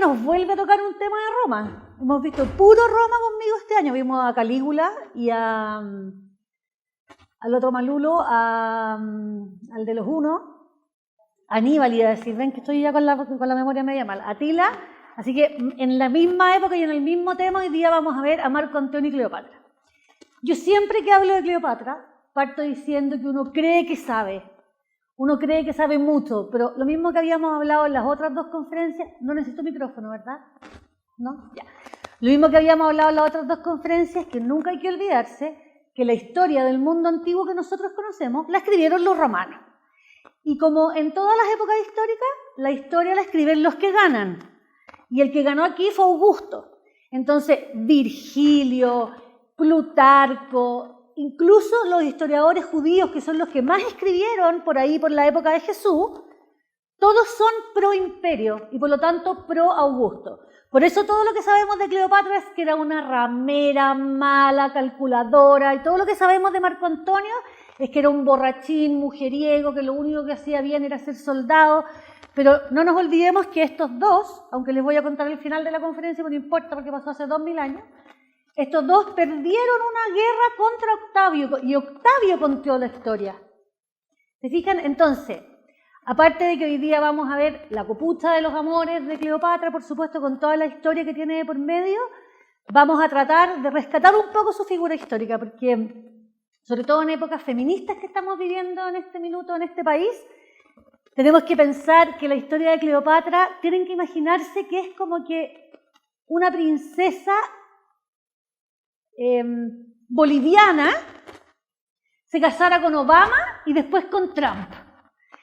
nos vuelve a tocar un tema de Roma. Hemos visto puro Roma conmigo este año. Vimos a Calígula y al otro Malulo, al de los Hunos, Aníbal, iba a decir, ven que estoy ya con la memoria media mal, Atila. Así que en la misma época y en el mismo tema, hoy día vamos a ver a Marco Antonio y Cleopatra. Yo siempre que hablo de Cleopatra, parto diciendo que uno cree que sabe. Uno cree que sabe mucho, pero lo mismo que habíamos hablado en las otras dos conferencias, no necesito micrófono, ¿verdad? ¿No? Ya. Lo mismo que habíamos hablado en las otras dos conferencias, que nunca hay que olvidarse que la historia del mundo antiguo que nosotros conocemos la escribieron los romanos. Y como en todas las épocas históricas, la historia la escriben los que ganan. Y el que ganó aquí fue Augusto. Entonces, Virgilio, Plutarco, incluso los historiadores judíos, que son los que más escribieron por ahí, por la época de Jesús, todos son pro imperio y por lo tanto pro Augusto. Por eso todo lo que sabemos de Cleopatra es que era una ramera, mala, calculadora, y todo lo que sabemos de Marco Antonio es que era un borrachín, mujeriego, que lo único que hacía bien era ser soldado. Pero no nos olvidemos que estos dos, aunque les voy a contar el final de la conferencia, no importa porque pasó hace 2000 años, estos dos perdieron una guerra contra Octavio y Octavio contó la historia. ¿Se fijan? Entonces, aparte de que hoy día vamos a ver la copucha de los amores de Cleopatra, por supuesto, con toda la historia que tiene de por medio, vamos a tratar de rescatar un poco su figura histórica, porque sobre todo en épocas feministas que estamos viviendo en este minuto en este país, tenemos que pensar que la historia de Cleopatra, tienen que imaginarse que es como que una princesa boliviana se casara con Obama y después con Trump.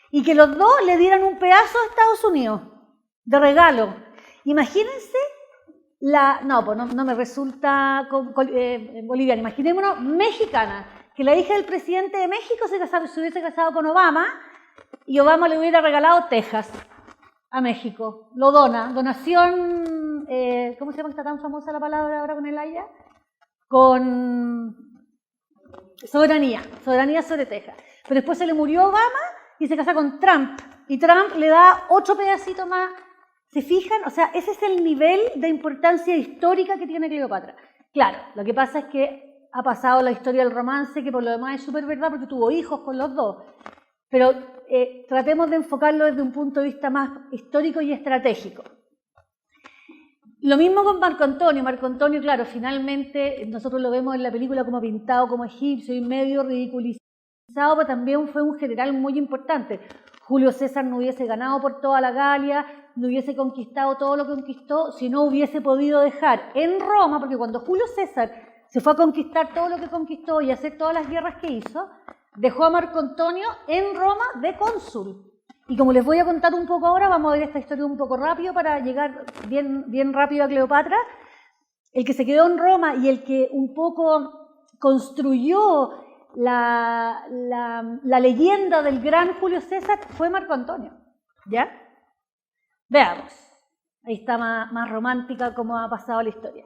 Y que los dos le dieran un pedazo a Estados Unidos de regalo. Imagínense no me resulta boliviana. Imaginémonos mexicana, que la hija del presidente de México se hubiese casado con Obama y Obama le hubiera regalado Texas a México. Lo dona, donación, ¿cómo se llama? Está tan famosa la palabra ahora con el Haya. Con soberanía sobre Texas. Pero después se le murió Obama y se casa con Trump. Y Trump le da 8 pedacitos más. ¿Se fijan? O sea, ese es el nivel de importancia histórica que tiene Cleopatra. Claro, lo que pasa es que ha pasado la historia del romance, que por lo demás es súper verdad porque tuvo hijos con los dos. Pero tratemos de enfocarlo desde un punto de vista más histórico y estratégico. Lo mismo con Marco Antonio. Marco Antonio, claro, finalmente nosotros lo vemos en la película como pintado como egipcio y medio ridiculizado, pero también fue un general muy importante. Julio César no hubiese ganado por toda la Galia, no hubiese conquistado todo lo que conquistó si no hubiese podido dejar en Roma, porque cuando Julio César se fue a conquistar todo lo que conquistó y hacer todas las guerras que hizo, dejó a Marco Antonio en Roma de cónsul. Y como les voy a contar un poco ahora, vamos a ver esta historia un poco rápido para llegar bien rápido a Cleopatra. El que se quedó en Roma y el que un poco construyó la leyenda del gran Julio César fue Marco Antonio. ¿Ya? Veamos. Ahí está más romántica como ha pasado la historia.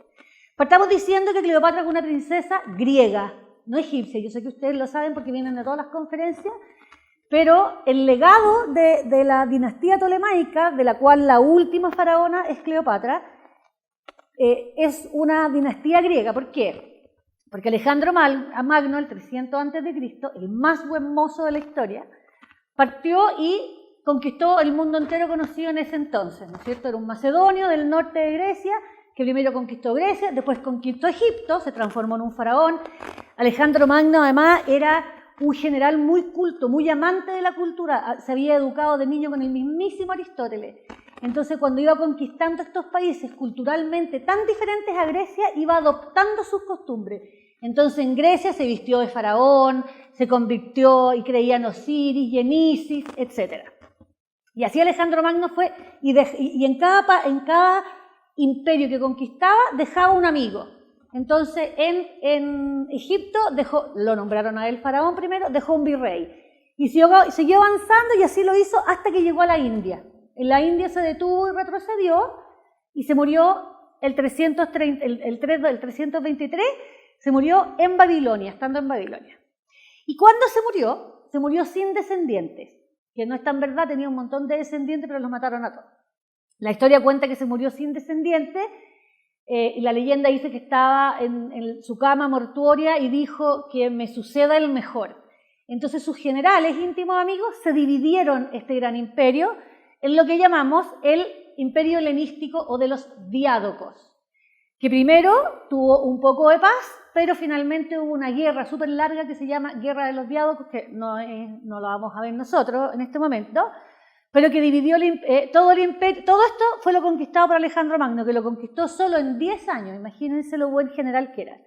Partamos diciendo que Cleopatra es una princesa griega, no egipcia. Yo sé que ustedes lo saben porque vienen de todas las conferencias. Pero el legado de la dinastía tolemaica, de la cual la última faraona es Cleopatra, es una dinastía griega. ¿Por qué? Porque Alejandro Magno, el 300 a.C., el más buen mozo de la historia, partió y conquistó el mundo entero conocido en ese entonces, ¿no es cierto? Era un macedonio del norte de Grecia, que primero conquistó Grecia, después conquistó Egipto, se transformó en un faraón. Alejandro Magno, además, era un general muy culto, muy amante de la cultura, se había educado de niño con el mismísimo Aristóteles. Entonces, cuando iba conquistando estos países culturalmente tan diferentes a Grecia, iba adoptando sus costumbres. Entonces, en Grecia se vistió de faraón, se convirtió y creía en Osiris y en Isis, etc. Y así Alejandro Magno fue, y en cada imperio que conquistaba dejaba un amigo. Entonces, en Egipto lo nombraron a él faraón primero, dejó un virrey. Y siguió avanzando y así lo hizo hasta que llegó a la India. En la India se detuvo y retrocedió y se murió el 323, se murió en Babilonia, estando en Babilonia. ¿Y cuándo se murió? Se murió sin descendientes, que no es tan verdad, tenía un montón de descendientes, pero los mataron a todos. La historia cuenta que se murió sin descendientes, y la leyenda dice que estaba en su cama mortuoria y dijo que me suceda el mejor. Entonces sus generales, íntimos amigos, se dividieron este gran imperio en lo que llamamos el imperio helenístico o de los diádocos, que primero tuvo un poco de paz, pero finalmente hubo una guerra súper larga que se llama Guerra de los Diádocos, que no lo vamos a ver nosotros en este momento, pero que dividió todo el imperio. Todo esto fue lo conquistado por Alejandro Magno, que lo conquistó solo en 10 años, imagínense lo buen general que era.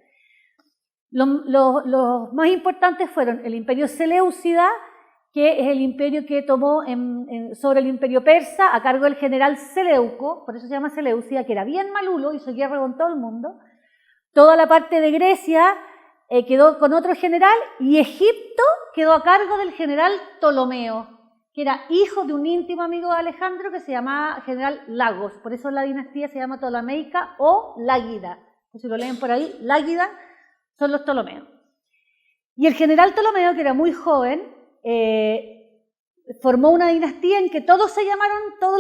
Los más importantes fueron el imperio Seleucida, que es el imperio que tomó sobre el imperio persa a cargo del general Seleuco, por eso se llama Seleucida, que era bien malulo, hizo guerra con todo el mundo. Toda la parte de Grecia quedó con otro general, y Egipto quedó a cargo del general Ptolomeo, que era hijo de un íntimo amigo de Alejandro que se llamaba general Lagos. Por eso la dinastía se llama Ptolemaica o Láguida. Si lo leen por ahí, Láguida son los Ptolomeos. Y el general Ptolomeo, que era muy joven, formó una dinastía en que todos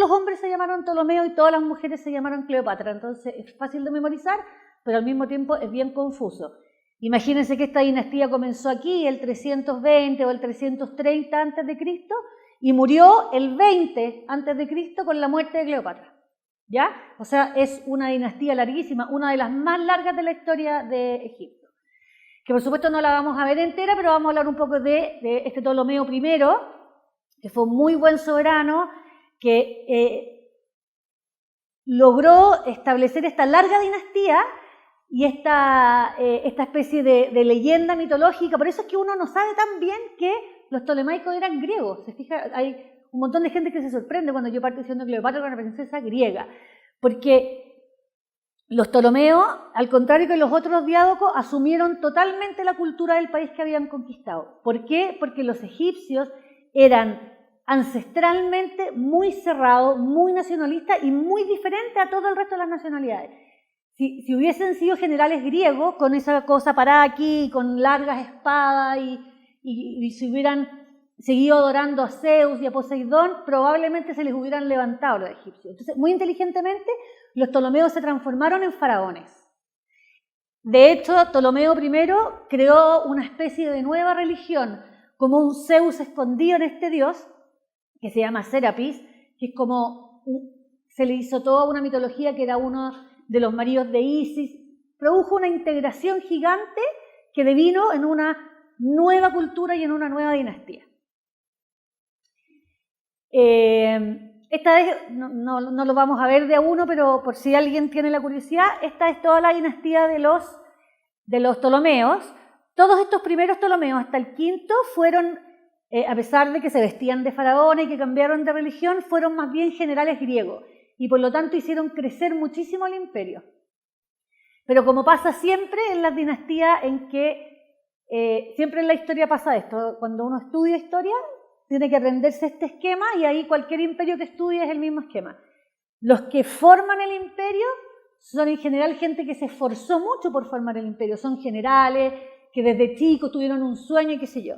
los hombres se llamaron Ptolomeo y todas las mujeres se llamaron Cleopatra. Entonces es fácil de memorizar, pero al mismo tiempo es bien confuso. Imagínense que esta dinastía comenzó aquí el 320 o el 330 a.C., y murió el 20 a.C. con la muerte de Cleopatra, ¿ya? O sea, es una dinastía larguísima, una de las más largas de la historia de Egipto, que por supuesto no la vamos a ver entera, pero vamos a hablar un poco de este Ptolomeo I, que fue un muy buen soberano, que logró establecer esta larga dinastía y esta especie de leyenda mitológica. Por eso es que uno no sabe tan bien que los ptolemaicos eran griegos. Se fija, hay un montón de gente que se sorprende cuando yo parto diciendo que Cleopatra era una princesa griega, porque los Ptolomeos, al contrario que los otros diádocos, asumieron totalmente la cultura del país que habían conquistado. ¿Por qué? Porque los egipcios eran ancestralmente muy cerrados, muy nacionalistas y muy diferentes a todo el resto de las nacionalidades. Si hubiesen sido generales griegos, con esa cosa parada aquí, con largas espadas, y si hubieran seguido adorando a Zeus y a Poseidón, probablemente se les hubieran levantado los egipcios. Entonces, muy inteligentemente, los Ptolomeos se transformaron en faraones. De hecho, Ptolomeo I creó una especie de nueva religión, como un Zeus escondido en este dios, que se llama Serapis, que es como, se le hizo toda una mitología que era uno de los maridos de Isis. Produjo una integración gigante que devino en una nueva cultura y en una nueva dinastía. Esta vez no lo vamos a ver de a uno, pero por si alguien tiene la curiosidad, esta es toda la dinastía de los Ptolomeos. Todos estos primeros Ptolomeos, hasta el quinto, fueron, a pesar de que se vestían de faraones y que cambiaron de religión, fueron más bien generales griegos, y por lo tanto hicieron crecer muchísimo el imperio. Pero como pasa siempre en las dinastías en que siempre en la historia pasa esto, cuando uno estudia historia tiene que aprenderse este esquema, y ahí cualquier imperio que estudie es el mismo esquema. Los que forman el imperio son en general gente que se esforzó mucho por formar el imperio, son generales que desde chicos tuvieron un sueño y qué sé yo.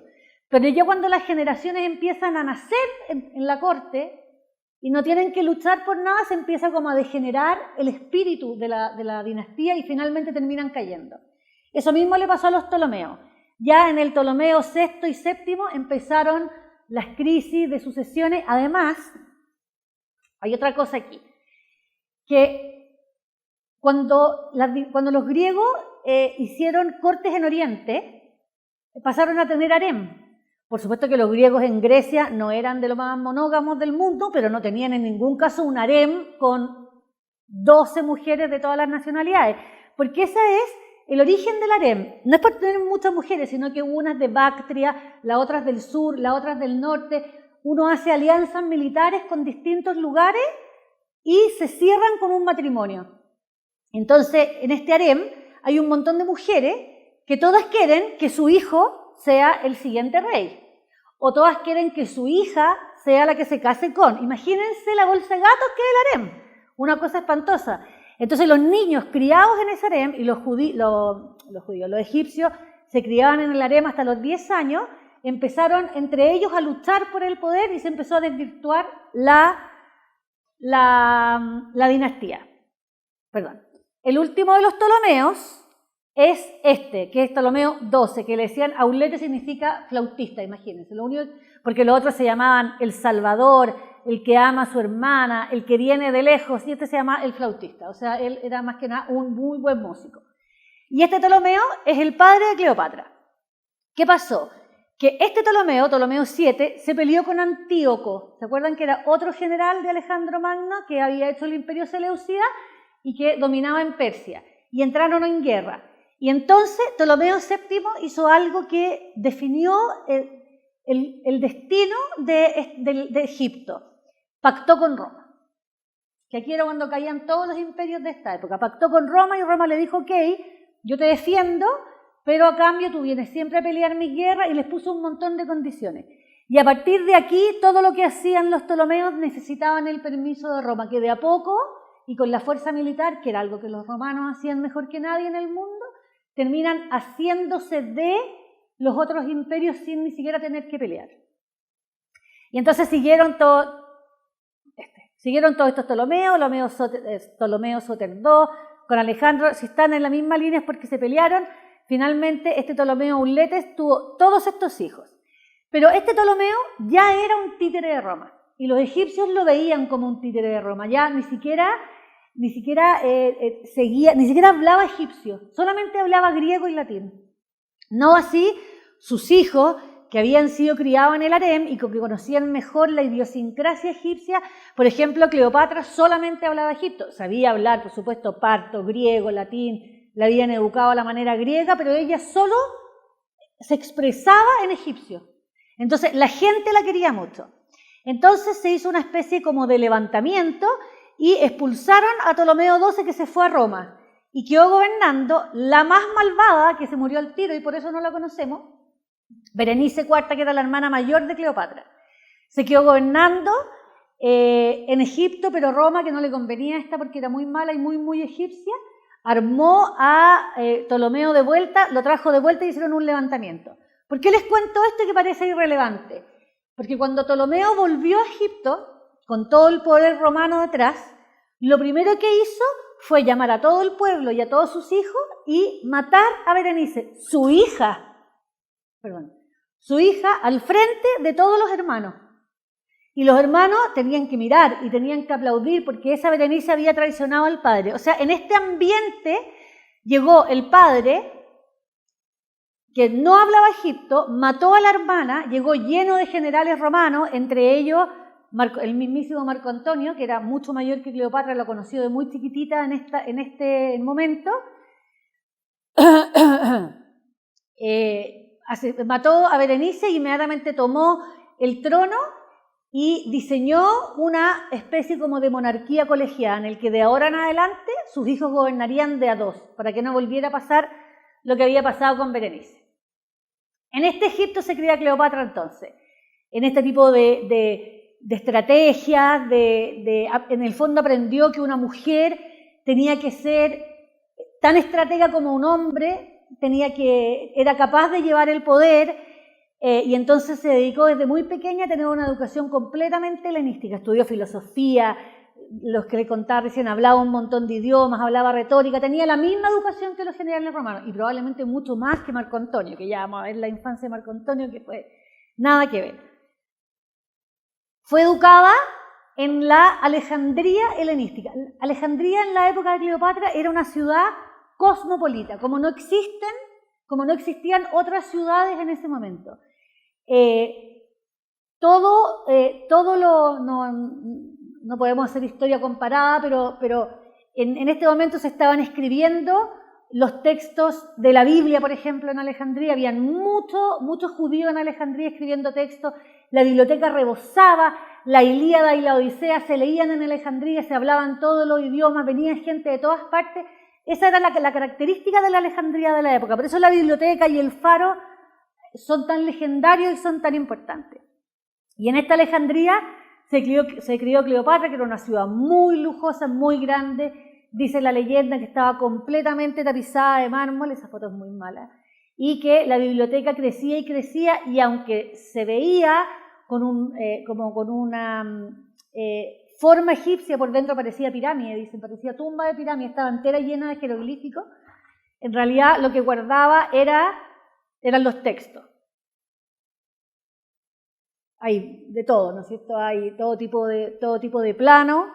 Pero ya cuando las generaciones empiezan a nacer en la corte y no tienen que luchar por nada, se empieza como a degenerar el espíritu de la dinastía y finalmente terminan cayendo. Eso mismo le pasó a los Ptolomeos. Ya en el Ptolomeo VI y VII empezaron las crisis de sucesiones. Además, hay otra cosa aquí, que cuando los griegos hicieron cortes en Oriente, pasaron a tener harem. Por supuesto que los griegos en Grecia no eran de los más monógamos del mundo, pero no tenían en ningún caso un harem con 12 mujeres de todas las nacionalidades, porque ese es el origen del harem. No es por tener muchas mujeres, sino que unas de Bactria, las otras del sur, las otras del norte. Uno hace alianzas militares con distintos lugares y se cierran con un matrimonio. Entonces, en este harem hay un montón de mujeres que todas quieren que su hijo sea el siguiente rey, o todas quieren que su hija sea la que se case con. Imagínense la bolsa de gatos que es el harem, una cosa espantosa. Entonces los niños criados en ese harem, y los egipcios se criaban en el harem hasta los 10 años, empezaron entre ellos a luchar por el poder y se empezó a desvirtuar la la dinastía. Perdón. El último de los Ptolomeos es este, que es Ptolomeo XII, que le decían Aulete significa flautista, imagínense. Porque los otros se llamaban el Salvador, el que ama a su hermana, el que viene de lejos, y este se llama el flautista. O sea, él era más que nada un muy buen músico. Y este Ptolomeo es el padre de Cleopatra. ¿Qué pasó? Que este Ptolomeo, Ptolomeo VII, se peleó con Antíoco. ¿Se acuerdan que era otro general de Alejandro Magno que había hecho el imperio seleucida y que dominaba en Persia? Y entraron en guerra. Y entonces Ptolomeo VII hizo algo que definió el destino de Egipto. Pactó con Roma. Que aquí era cuando caían todos los imperios de esta época. Pactó con Roma y Roma le dijo, ok, yo te defiendo, pero a cambio tú vienes siempre a pelear mis guerras, y les puso un montón de condiciones. Y a partir de aquí, todo lo que hacían los Ptolomeos necesitaban el permiso de Roma, que de a poco, y con la fuerza militar, que era algo que los romanos hacían mejor que nadie en el mundo, terminan haciéndose de los otros imperios sin ni siquiera tener que pelear. Y entonces siguieron todos estos Ptolomeos, Ptolomeo Soter II, con Alejandro. Si están en la misma línea es porque se pelearon. Finalmente, este Ptolomeo Auletes tuvo todos estos hijos. Pero este Ptolomeo ya era un títere de Roma, y los egipcios lo veían como un títere de Roma. Ya ni siquiera hablaba egipcio, solamente hablaba griego y latín. No así sus hijos, que habían sido criados en el harem y que conocían mejor la idiosincrasia egipcia. Por ejemplo, Cleopatra solamente hablaba egipto. Sabía hablar, por supuesto, parto, griego, latín, la habían educado a la manera griega, pero ella solo se expresaba en egipcio. Entonces, la gente la quería mucho. Entonces se hizo una especie como de levantamiento y expulsaron a Ptolomeo XII, que se fue a Roma, y quedó gobernando la más malvada, que se murió al tiro y por eso no la conocemos, Berenice IV, que era la hermana mayor de Cleopatra. Se quedó gobernando en Egipto, pero Roma, que no le convenía esta porque era muy mala y muy, muy egipcia, armó a Ptolomeo de vuelta, lo trajo de vuelta y hicieron un levantamiento. ¿Por qué les cuento esto que parece irrelevante? Porque cuando Ptolomeo volvió a Egipto, con todo el poder romano detrás, lo primero que hizo fue llamar a todo el pueblo y a todos sus hijos y matar a Berenice, su hija, al frente de todos los hermanos. Y los hermanos tenían que mirar y tenían que aplaudir porque esa Berenice había traicionado al padre. O sea, en este ambiente llegó el padre, que no hablaba egipto, mató a la hermana, llegó lleno de generales romanos, entre ellos el mismísimo Marco Antonio, que era mucho mayor que Cleopatra, lo conoció de muy chiquitita en este momento. Mató a Berenice y inmediatamente tomó el trono y diseñó una especie como de monarquía colegiada, en el que de ahora en adelante sus hijos gobernarían de a dos, para que no volviera a pasar lo que había pasado con Berenice. En este Egipto se cría Cleopatra entonces, en este tipo de estrategias, en el fondo aprendió que una mujer tenía que ser tan estratega como un hombre, era capaz de llevar el poder, y entonces se dedicó desde muy pequeña a tener una educación completamente helenística. Estudió filosofía, los que le contaba recién, hablaba un montón de idiomas, hablaba retórica, tenía la misma educación que los generales romanos, y probablemente mucho más que Marco Antonio, que ya vamos a ver la infancia de Marco Antonio, que fue nada que ver. Fue educada en la Alejandría helenística. Alejandría en la época de Cleopatra era una ciudad cosmopolita, como no existían otras ciudades en ese momento. No podemos hacer historia comparada, pero en este momento se estaban escribiendo los textos de la Biblia, por ejemplo, en Alejandría. Habían muchos judíos en Alejandría escribiendo textos. La biblioteca rebosaba, la Ilíada y la Odisea se leían en Alejandría, se hablaban todos los idiomas, venía gente de todas partes. Esa era la característica de la Alejandría de la época. Por eso la biblioteca y el faro son tan legendarios y son tan importantes. Y en esta Alejandría se crió Cleopatra, que era una ciudad muy lujosa, muy grande. Dice la leyenda que estaba completamente tapizada de mármol, esa foto es muy mala, y que la biblioteca crecía y crecía, y aunque se veía con una forma egipcia, por dentro parecía pirámide, dicen, parecía tumba de pirámide, estaba entera llena de jeroglíficos. En realidad lo que guardaba eran los textos. Hay de todo, ¿no es cierto? Hay todo tipo de plano.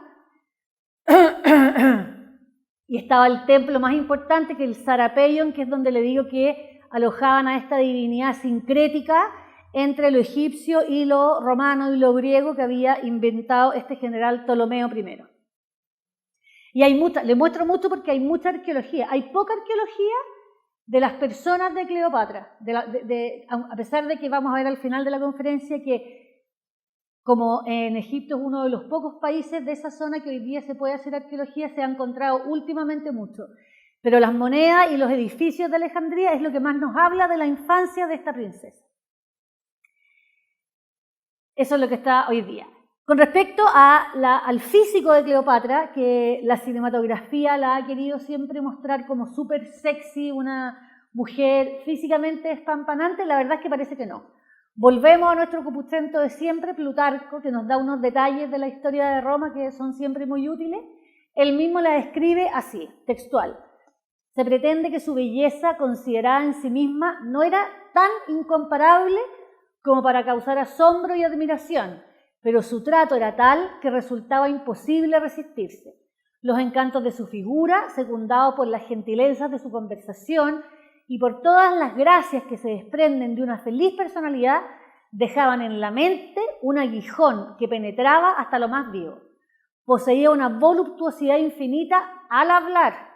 Y estaba el templo más importante, que es el Sarapeion, que es donde le digo que alojaban a esta divinidad sincrética entre lo egipcio y lo romano y lo griego que había inventado este general Ptolomeo I. Y hay le muestro mucho porque hay mucha arqueología. Hay poca arqueología de las personas de Cleopatra, a pesar de que vamos a ver al final de la conferencia que como en Egipto es uno de los pocos países de esa zona que hoy día se puede hacer arqueología, se ha encontrado últimamente mucho. Pero las monedas y los edificios de Alejandría es lo que más nos habla de la infancia de esta princesa. Eso es lo que está hoy día. Con respecto al físico de Cleopatra, que la cinematografía la ha querido siempre mostrar como súper sexy, una mujer físicamente despampanante, la verdad es que parece que no. Volvemos a nuestro copuchento de siempre, Plutarco, que nos da unos detalles de la historia de Roma que son siempre muy útiles. Él mismo la describe así, textual. Se pretende que su belleza, considerada en sí misma, no era tan incomparable como para causar asombro y admiración, pero su trato era tal que resultaba imposible resistirse. Los encantos de su figura, secundados por las gentilezas de su conversación y por todas las gracias que se desprenden de una feliz personalidad, dejaban en la mente un aguijón que penetraba hasta lo más vivo. Poseía una voluptuosidad infinita al hablar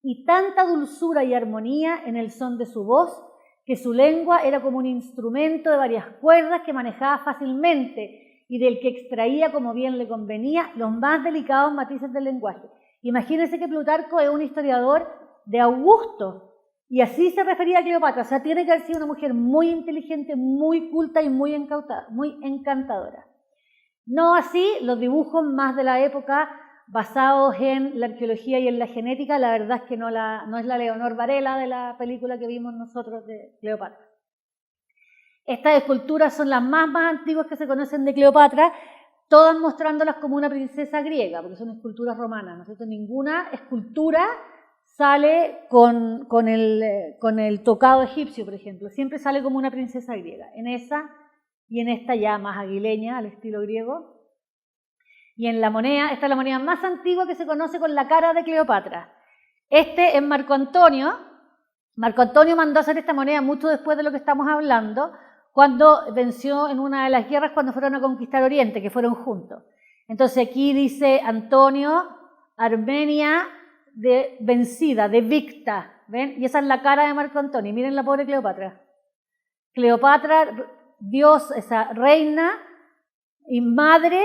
y tanta dulzura y armonía en el son de su voz que su lengua era como un instrumento de varias cuerdas que manejaba fácilmente y del que extraía como bien le convenía los más delicados matices del lenguaje. Imagínense que Plutarco es un historiador de Augusto y así se refería a Cleopatra, o sea, tiene que haber sido una mujer muy inteligente, muy culta y muy encantadora. No así los dibujos más de la época basados en la arqueología y en la genética, la verdad es que no es la Leonor Varela de la película que vimos nosotros de Cleopatra. Estas esculturas son las más antiguas que se conocen de Cleopatra, todas mostrándolas como una princesa griega, porque son esculturas romanas, ¿no es cierto? Ninguna escultura sale con el tocado egipcio, por ejemplo, siempre sale como una princesa griega, en esa y en esta ya más aguileña, al estilo griego. Y en la moneda, esta es la moneda más antigua que se conoce con la cara de Cleopatra. Este es Marco Antonio. Marco Antonio mandó a hacer esta moneda mucho después de lo que estamos hablando, cuando venció en una de las guerras cuando fueron a conquistar Oriente, que fueron juntos. Entonces aquí dice Antonio, Armenia vencida, de victa, ¿ven? Y esa es la cara de Marco Antonio. Miren la pobre Cleopatra. Cleopatra, Dios, esa reina y madre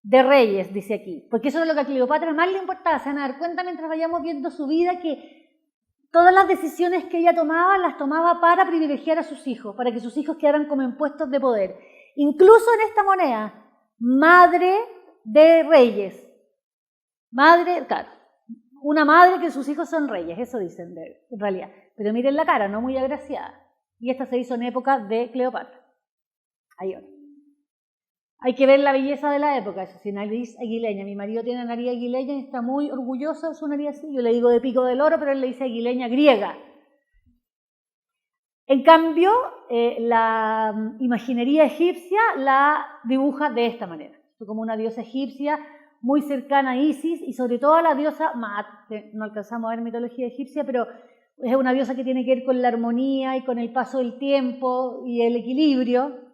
de reyes, dice aquí. Porque eso es lo que a Cleopatra más le importaba. Se van a dar cuenta mientras vayamos viendo su vida que todas las decisiones que ella tomaba, las tomaba para privilegiar a sus hijos, para que sus hijos quedaran como en puestos de poder. Incluso en esta moneda, madre de reyes. Madre, claro, una madre que sus hijos son reyes, eso dicen en realidad. Pero miren la cara, no muy agraciada. Y esta se hizo en época de Cleopatra. Ahí va. Hay que ver la belleza de la época, eso sí, nariz aguileña. Mi marido tiene nariz aguileña y está muy orgulloso de su nariz así. Yo le digo de pico del oro, pero él le dice aguileña griega. En cambio, la imaginería egipcia la dibuja de esta manera, como una diosa egipcia muy cercana a Isis y sobre todo a la diosa Maat, que no alcanzamos a ver mitología egipcia, pero es una diosa que tiene que ver con la armonía y con el paso del tiempo y el equilibrio.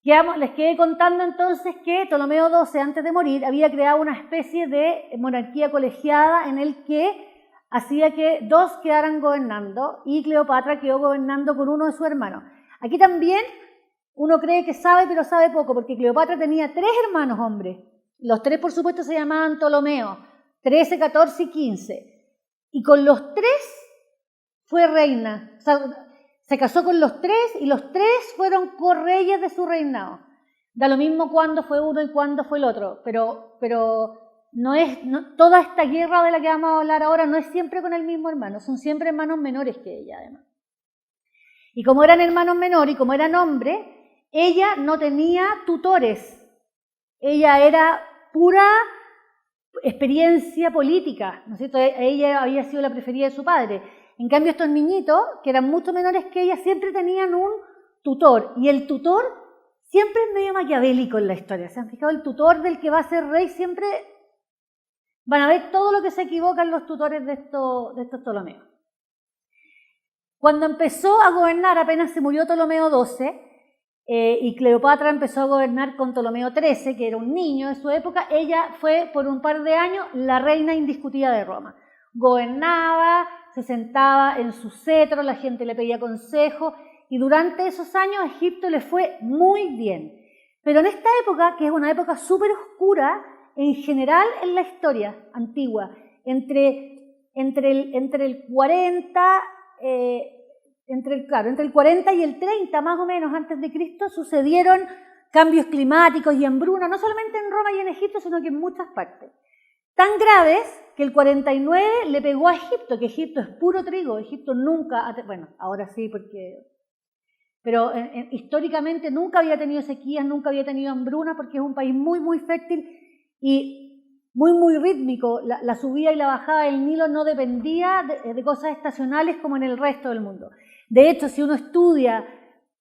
Les quedé contando entonces que Ptolomeo XII, antes de morir, había creado una especie de monarquía colegiada en el que hacía que dos quedaran gobernando y Cleopatra quedó gobernando con uno de sus hermanos. Aquí también uno cree que sabe, pero sabe poco, porque Cleopatra tenía 3 hermanos hombres. Los 3, por supuesto, se llamaban Ptolomeo, 13, 14 y 15. Y con los 3 fue reina. O sea, se casó con los 3 y los 3 fueron correyes de su reinado. Da lo mismo cuándo fue uno y cuándo fue el otro, pero toda esta guerra de la que vamos a hablar ahora no es siempre con el mismo hermano, son siempre hermanos menores que ella además. Y como eran hermanos menores y como eran hombres, ella no tenía tutores, Ella era pura experiencia política, ¿no es cierto? Ella había sido la preferida de su padre. En cambio, estos niñitos, que eran mucho menores que ella, siempre tenían un tutor, y el tutor siempre es medio maquiavélico en la historia. ¿Se han fijado? El tutor del que va a ser rey siempre van a ver todo lo que se equivocan los tutores de estos Ptolomeos. Cuando empezó a gobernar, apenas se murió Ptolomeo XII, y Cleopatra empezó a gobernar con Ptolomeo XIII, que era un niño de su época. Ella fue por un par de años la reina indiscutida de Roma. Gobernaba, se sentaba en su cetro, la gente le pedía consejo, y durante esos años a Egipto le fue muy bien. Pero en esta época, que es una época súper oscura, en general en la historia antigua, entre el 40... entre el 40 y el 30 más o menos antes de Cristo sucedieron cambios climáticos y hambruna, no solamente en Roma y en Egipto, sino que en muchas partes. Tan graves que el 49 le pegó a Egipto, que Egipto es puro trigo. Egipto nunca, bueno, ahora sí, pero históricamente nunca había tenido sequías, nunca había tenido hambruna, porque es un país muy, muy fértil y muy, muy rítmico. La subida y la bajada del Nilo no dependía de cosas estacionales como en el resto del mundo. De hecho, si uno estudia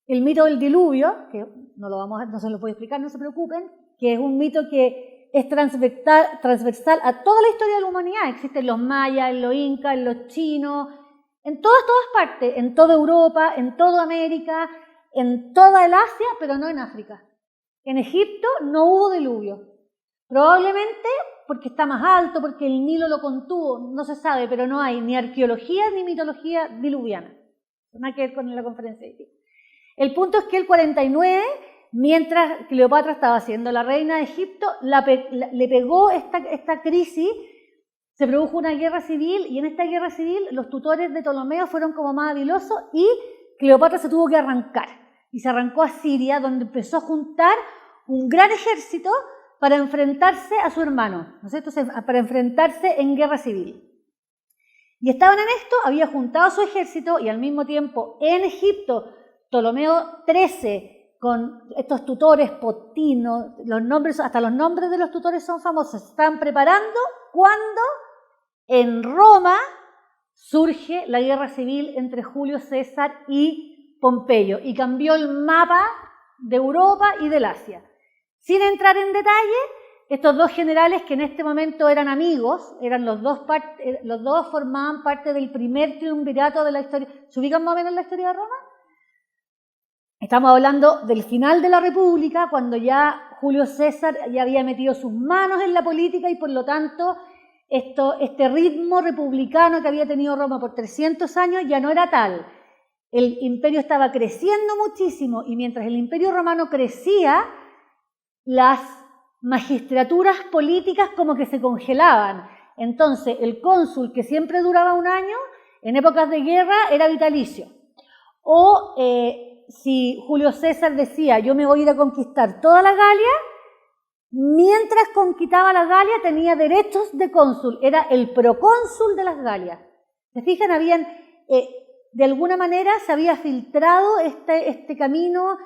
el mito del diluvio, que no se lo voy a explicar, no se preocupen, que es un mito que es transversal a toda la historia de la humanidad. Existen los mayas, en los incas, en los chinos, en todas partes, en toda Europa, en toda América, en toda el Asia, pero no en África. En Egipto no hubo diluvio. Probablemente porque está más alto, porque el Nilo lo contuvo, no se sabe, pero no hay ni arqueología ni mitología diluviana. Nada que ver con la conferencia de Egipto. El punto es que el 49, mientras Cleopatra estaba siendo la reina de Egipto, le pegó esta crisis, se produjo una guerra civil, y en esta guerra civil los tutores de Ptolomeo fueron como más habilosos y Cleopatra se tuvo que arrancar. Y se arrancó a Siria, donde empezó a juntar un gran ejército para enfrentarse a su hermano, ¿no es cierto? Para enfrentarse en guerra civil. Y estaban en esto, había juntado su ejército, y al mismo tiempo en Egipto, Ptolomeo XIII, con estos tutores, Potino, hasta los nombres de los tutores son famosos, se están preparando cuando en Roma surge la guerra civil entre Julio César y Pompeyo, y cambió el mapa de Europa y del Asia. Sin entrar en detalle, estos dos generales, que en este momento eran amigos, los dos formaban parte del primer triunvirato de la historia. ¿Se ubican más o menos en la historia de Roma? Estamos hablando del final de la República, cuando ya Julio César ya había metido sus manos en la política, y por lo tanto este ritmo republicano que había tenido Roma por 300 años ya no era tal. El imperio estaba creciendo muchísimo, y mientras el imperio romano crecía, las magistraturas políticas como que se congelaban. Entonces, el cónsul, que siempre duraba un año, en épocas de guerra era vitalicio. O si Julio César decía, yo me voy a ir a conquistar toda la Galia, mientras conquistaba la Galia tenía derechos de cónsul, era el procónsul de las Galias. ¿Se fijan? De alguna manera se había filtrado este camino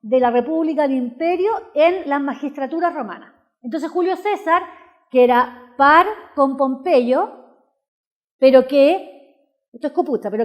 de la República del Imperio en las magistraturas romanas. Entonces Julio César, que era par con Pompeyo, pero que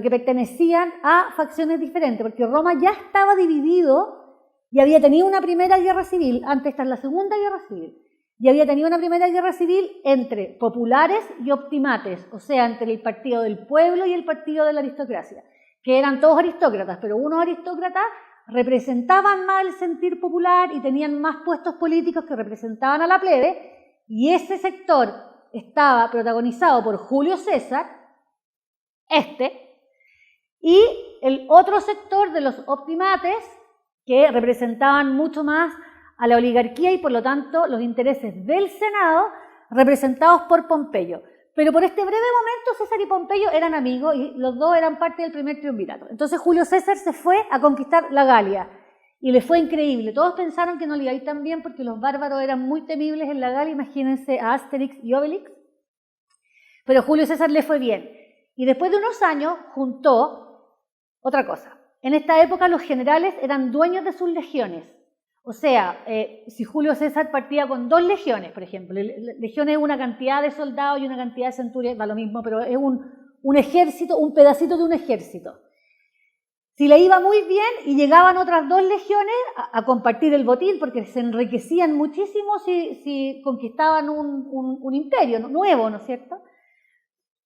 pertenecían a facciones diferentes, porque Roma ya estaba dividido y había tenido una primera guerra civil, antes está la segunda guerra civil, y había tenido una primera guerra civil entre populares y optimates, o sea, entre el partido del pueblo y el partido de la aristocracia, que eran todos aristócratas, pero unos aristócratas representaban más el sentir popular y tenían más puestos políticos que representaban a la plebe, y ese sector estaba protagonizado por Julio César, y el otro sector de los optimates, que representaban mucho más a la oligarquía y por lo tanto los intereses del Senado, representados por Pompeyo. Pero por este breve momento César y Pompeyo eran amigos y los dos eran parte del primer triunvirato. Entonces Julio César se fue a conquistar la Galia y le fue increíble. Todos pensaron que no le iba a ir tan bien porque los bárbaros eran muy temibles en la Galia, imagínense a Asterix y Obelix. Pero Julio César le fue bien. Y después de unos años juntó otra cosa. En esta época los generales eran dueños de sus legiones. O sea, si Julio César partía con 2 legiones, por ejemplo, legiones es una cantidad de soldados y una cantidad de centurias, va lo mismo, pero es un ejército, un pedacito de un ejército. Si le iba muy bien y llegaban otras 2 legiones a compartir el botín, porque se enriquecían muchísimo si conquistaban un imperio nuevo, ¿no es cierto?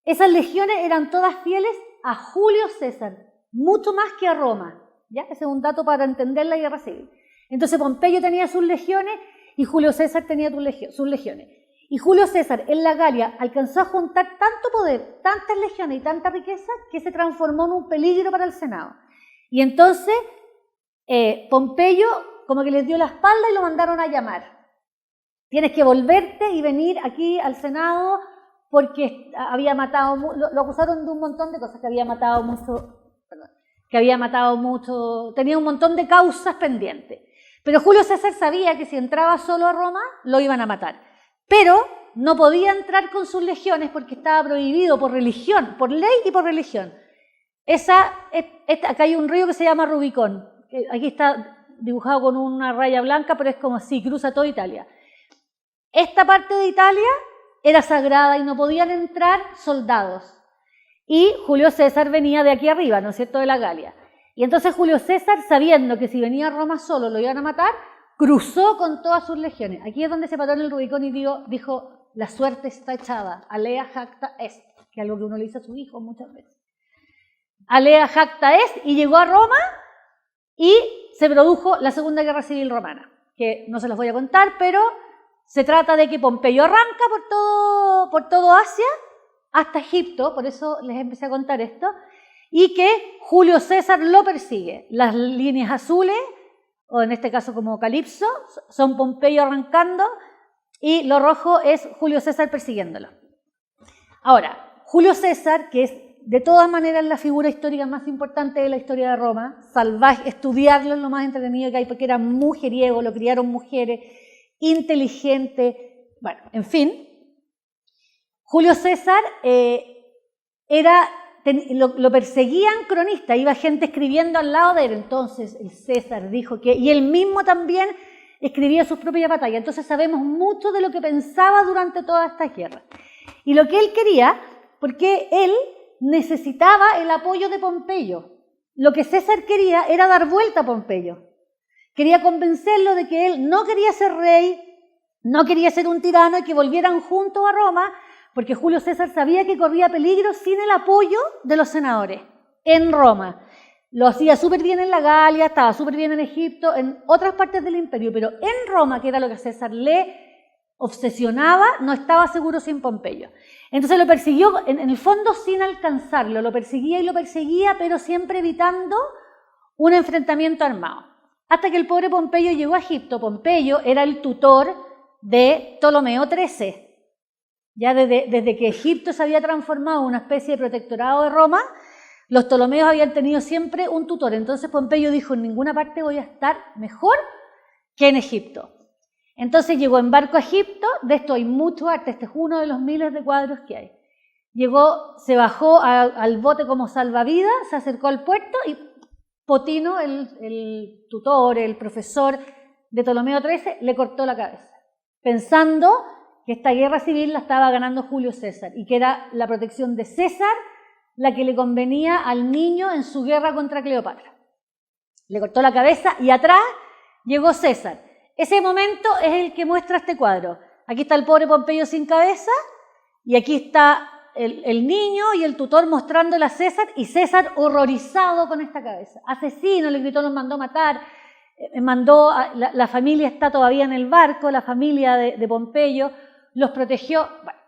Esas legiones eran todas fieles a Julio César, mucho más que a Roma. ¿Ya? Ese es un dato para entender la guerra civil. Entonces Pompeyo tenía sus legiones y Julio César tenía sus legiones. Y Julio César en la Galia alcanzó a juntar tanto poder, tantas legiones y tanta riqueza que se transformó en un peligro para el Senado. Y entonces Pompeyo como que les dio la espalda y lo mandaron a llamar. Tienes que volverte y venir aquí al Senado porque había matado, lo acusaron de un montón de cosas, que había matado mucho, tenía un montón de causas pendientes. Pero Julio César sabía que si entraba solo a Roma, lo iban a matar. Pero no podía entrar con sus legiones porque estaba prohibido por religión, por ley y por religión. Acá hay un río que se llama Rubicón. Aquí está dibujado con una raya blanca, pero es como así, cruza toda Italia. Esta parte de Italia era sagrada y no podían entrar soldados. Y Julio César venía de aquí arriba, ¿no es cierto?, de la Galia. Y entonces Julio César, sabiendo que si venía a Roma solo lo iban a matar, cruzó con todas sus legiones. Aquí es donde se paró en el Rubicón y dijo, la suerte está echada, alea jacta est, que es algo que uno le dice a su hijo muchas veces. Alea jacta est, y llegó a Roma y se produjo la Segunda Guerra Civil Romana, que no se las voy a contar, pero se trata de que Pompeyo arranca por todo Asia hasta Egipto, por eso les empecé a contar esto, y que Julio César lo persigue. Las líneas azules, o en este caso como Calipso, son Pompeyo arrancando, y lo rojo es Julio César persiguiéndolo. Ahora, Julio César, que es de todas maneras la figura histórica más importante de la historia de Roma, salvaje, estudiarlo es lo más entretenido que hay, porque era mujeriego, lo criaron mujeres, inteligente, bueno, en fin. Julio César lo perseguían cronistas, iba gente escribiendo al lado de él. Entonces el César dijo que, y él mismo también escribía sus propias batallas. Entonces sabemos mucho de lo que pensaba durante todas estas guerras. Y lo que él quería, porque él necesitaba el apoyo de Pompeyo. Lo que César quería era dar vuelta a Pompeyo. Quería convencerlo de que él no quería ser rey, no quería ser un tirano y que volvieran juntos a Roma, porque Julio César sabía que corría peligro sin el apoyo de los senadores en Roma. Lo hacía súper bien en la Galia, estaba súper bien en Egipto, en otras partes del imperio, pero en Roma, que era lo que a César le obsesionaba, no estaba seguro sin Pompeyo. Entonces lo persiguió, en el fondo sin alcanzarlo, lo perseguía y lo perseguía, pero siempre evitando un enfrentamiento armado. Hasta que el pobre Pompeyo llegó a Egipto. Pompeyo era el tutor de Ptolomeo XIII. Ya desde que Egipto se había transformado en una especie de protectorado de Roma, los Ptolomeos habían tenido siempre un tutor. Entonces Pompeyo dijo, en ninguna parte voy a estar mejor que en Egipto. Entonces llegó en barco a Egipto, de esto hay mucho arte, este es uno de los miles de cuadros que hay. Se bajó al bote como salvavidas, se acercó al puerto y Potino, el tutor, el profesor de Ptolomeo XIII, le cortó la cabeza, pensando que esta guerra civil la estaba ganando Julio César y que era la protección de César la que le convenía al niño en su guerra contra Cleopatra. Le cortó la cabeza y atrás llegó César. Ese momento es el que muestra este cuadro. Aquí está el pobre Pompeyo sin cabeza y aquí está el niño y el tutor mostrándole a César y César horrorizado con esta cabeza. Asesino, le gritó, los mandó matar. La familia está todavía en el barco, la familia de Pompeyo los protegió. Bueno,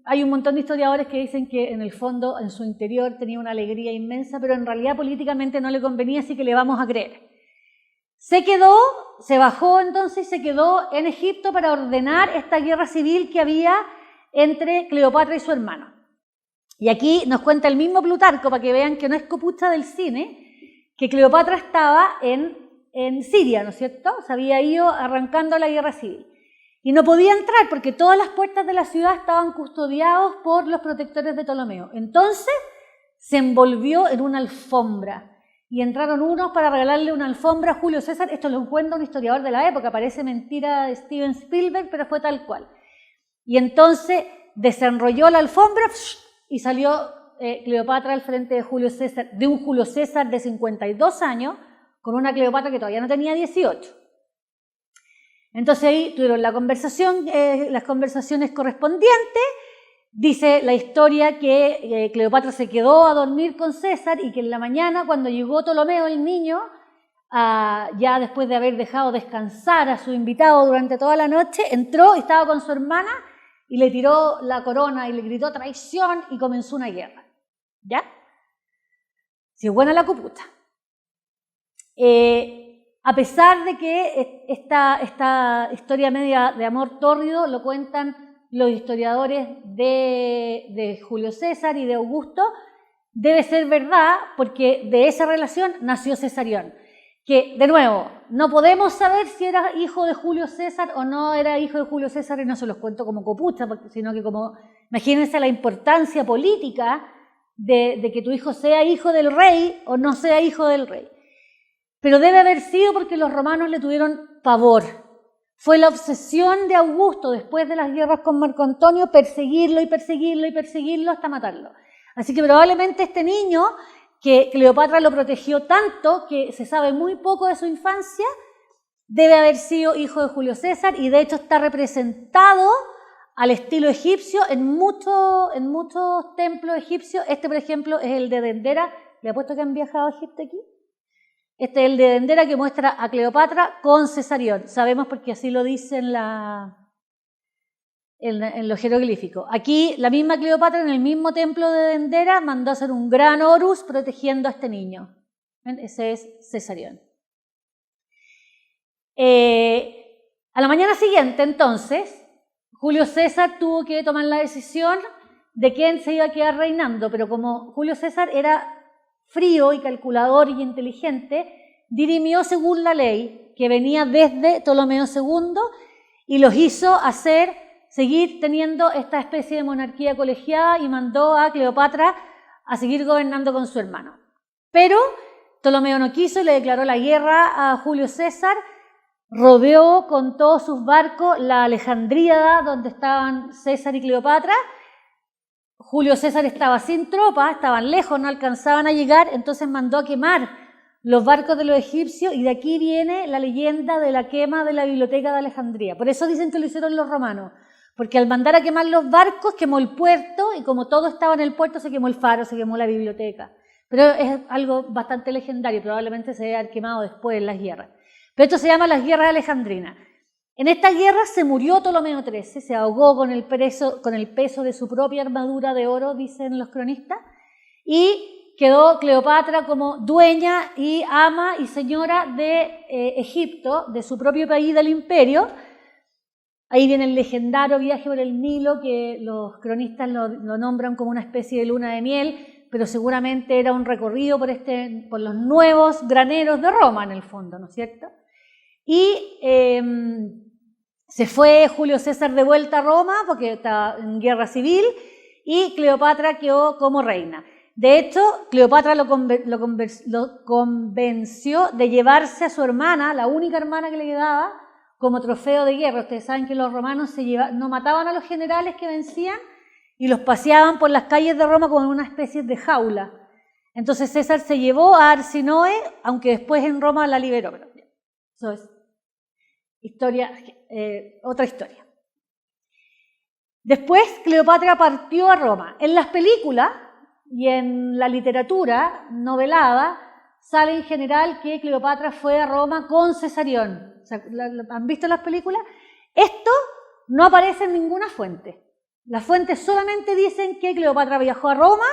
hay un montón de historiadores que dicen que en el fondo, en su interior, tenía una alegría inmensa, pero en realidad políticamente no le convenía, así que le vamos a creer. Se bajó entonces y se quedó en Egipto para ordenar esta guerra civil que había entre Cleopatra y su hermano. Y aquí nos cuenta el mismo Plutarco, para que vean que no es copucha del cine, que Cleopatra estaba en Siria, ¿no es cierto? Se había ido arrancando la guerra civil. Y no podía entrar porque todas las puertas de la ciudad estaban custodiadas por los protectores de Ptolomeo. Entonces se envolvió en una alfombra y entraron unos para regalarle una alfombra a Julio César. Esto lo cuenta un historiador de la época, parece mentira de Steven Spielberg, pero fue tal cual. Y entonces desenrolló la alfombra y salió Cleopatra al frente de Julio César, de un Julio César de 52 años, con una Cleopatra que todavía no tenía 18. Entonces ahí tuvieron la conversación, las conversaciones correspondientes. Dice la historia que Cleopatra se quedó a dormir con César y que en la mañana, cuando llegó Ptolomeo, el niño, ya después de haber dejado descansar a su invitado durante toda la noche, entró y estaba con su hermana y le tiró la corona y le gritó traición y comenzó una guerra. ¿Ya? Si es buena la coputa. A pesar de que esta historia media de amor tórrido lo cuentan los historiadores de Julio César y de Augusto, debe ser verdad porque de esa relación nació Cesarión. Que, de nuevo, no podemos saber si era hijo de Julio César o no era hijo de Julio César, y no se los cuento como copucha, sino que como, imagínense la importancia política de que tu hijo sea hijo del rey o no sea hijo del rey. Pero debe haber sido porque los romanos le tuvieron pavor. Fue la obsesión de Augusto, después de las guerras con Marco Antonio, perseguirlo y perseguirlo y perseguirlo hasta matarlo. Así que probablemente este niño, que Cleopatra lo protegió tanto que se sabe muy poco de su infancia, debe haber sido hijo de Julio César y de hecho está representado al estilo egipcio en muchos templos egipcios. Este, por ejemplo, es el de Dendera. ¿Le apuesto que han viajado a Egipto aquí? Este es el de Dendera que muestra a Cleopatra con Cesarión. Sabemos porque así lo dice en los jeroglíficos. Aquí la misma Cleopatra en el mismo templo de Dendera mandó a hacer un gran Horus protegiendo a este niño. ¿Ven? Ese es Cesarión. A la mañana siguiente, entonces, Julio César tuvo que tomar la decisión de quién se iba a quedar reinando, pero como Julio César era frío y calculador y inteligente, dirimió según la ley que venía desde Ptolomeo II y los hizo seguir teniendo esta especie de monarquía colegiada y mandó a Cleopatra a seguir gobernando con su hermano. Pero Ptolomeo no quiso y le declaró la guerra a Julio César, rodeó con todos sus barcos la Alejandríada donde estaban César y Cleopatra. Julio César estaba sin tropas, estaban lejos, no alcanzaban a llegar, entonces mandó a quemar los barcos de los egipcios y de aquí viene la leyenda de la quema de la biblioteca de Alejandría. Por eso dicen que lo hicieron los romanos, porque al mandar a quemar los barcos quemó el puerto y como todo estaba en el puerto se quemó el faro, se quemó la biblioteca. Pero es algo bastante legendario, probablemente se debe haber quemado después en las guerras. Pero esto se llama las guerras alejandrinas. En esta guerra se murió Ptolomeo XIII, se ahogó con el peso de su propia armadura de oro, dicen los cronistas, y quedó Cleopatra como dueña y ama y señora de Egipto, de su propio país, del imperio. Ahí viene el legendario viaje por el Nilo, que los cronistas lo nombran como una especie de luna de miel, pero seguramente era un recorrido por los nuevos graneros de Roma, en el fondo, ¿no es cierto? Y se fue Julio César de vuelta a Roma porque estaba en guerra civil y Cleopatra quedó como reina. De hecho, Cleopatra lo convenció de llevarse a su hermana, la única hermana que le quedaba, como trofeo de guerra. Ustedes saben que los romanos no mataban a los generales que vencían y los paseaban por las calles de Roma como en una especie de jaula. Entonces César se llevó a Arsinoe, aunque después en Roma la liberó. Pero eso es otra historia. Después Cleopatra partió a Roma. En las películas y en la literatura novelada sale en general que Cleopatra fue a Roma con Cesarión. O sea, ¿han visto las películas? Esto no aparece en ninguna fuente. Las fuentes solamente dicen que Cleopatra viajó a Roma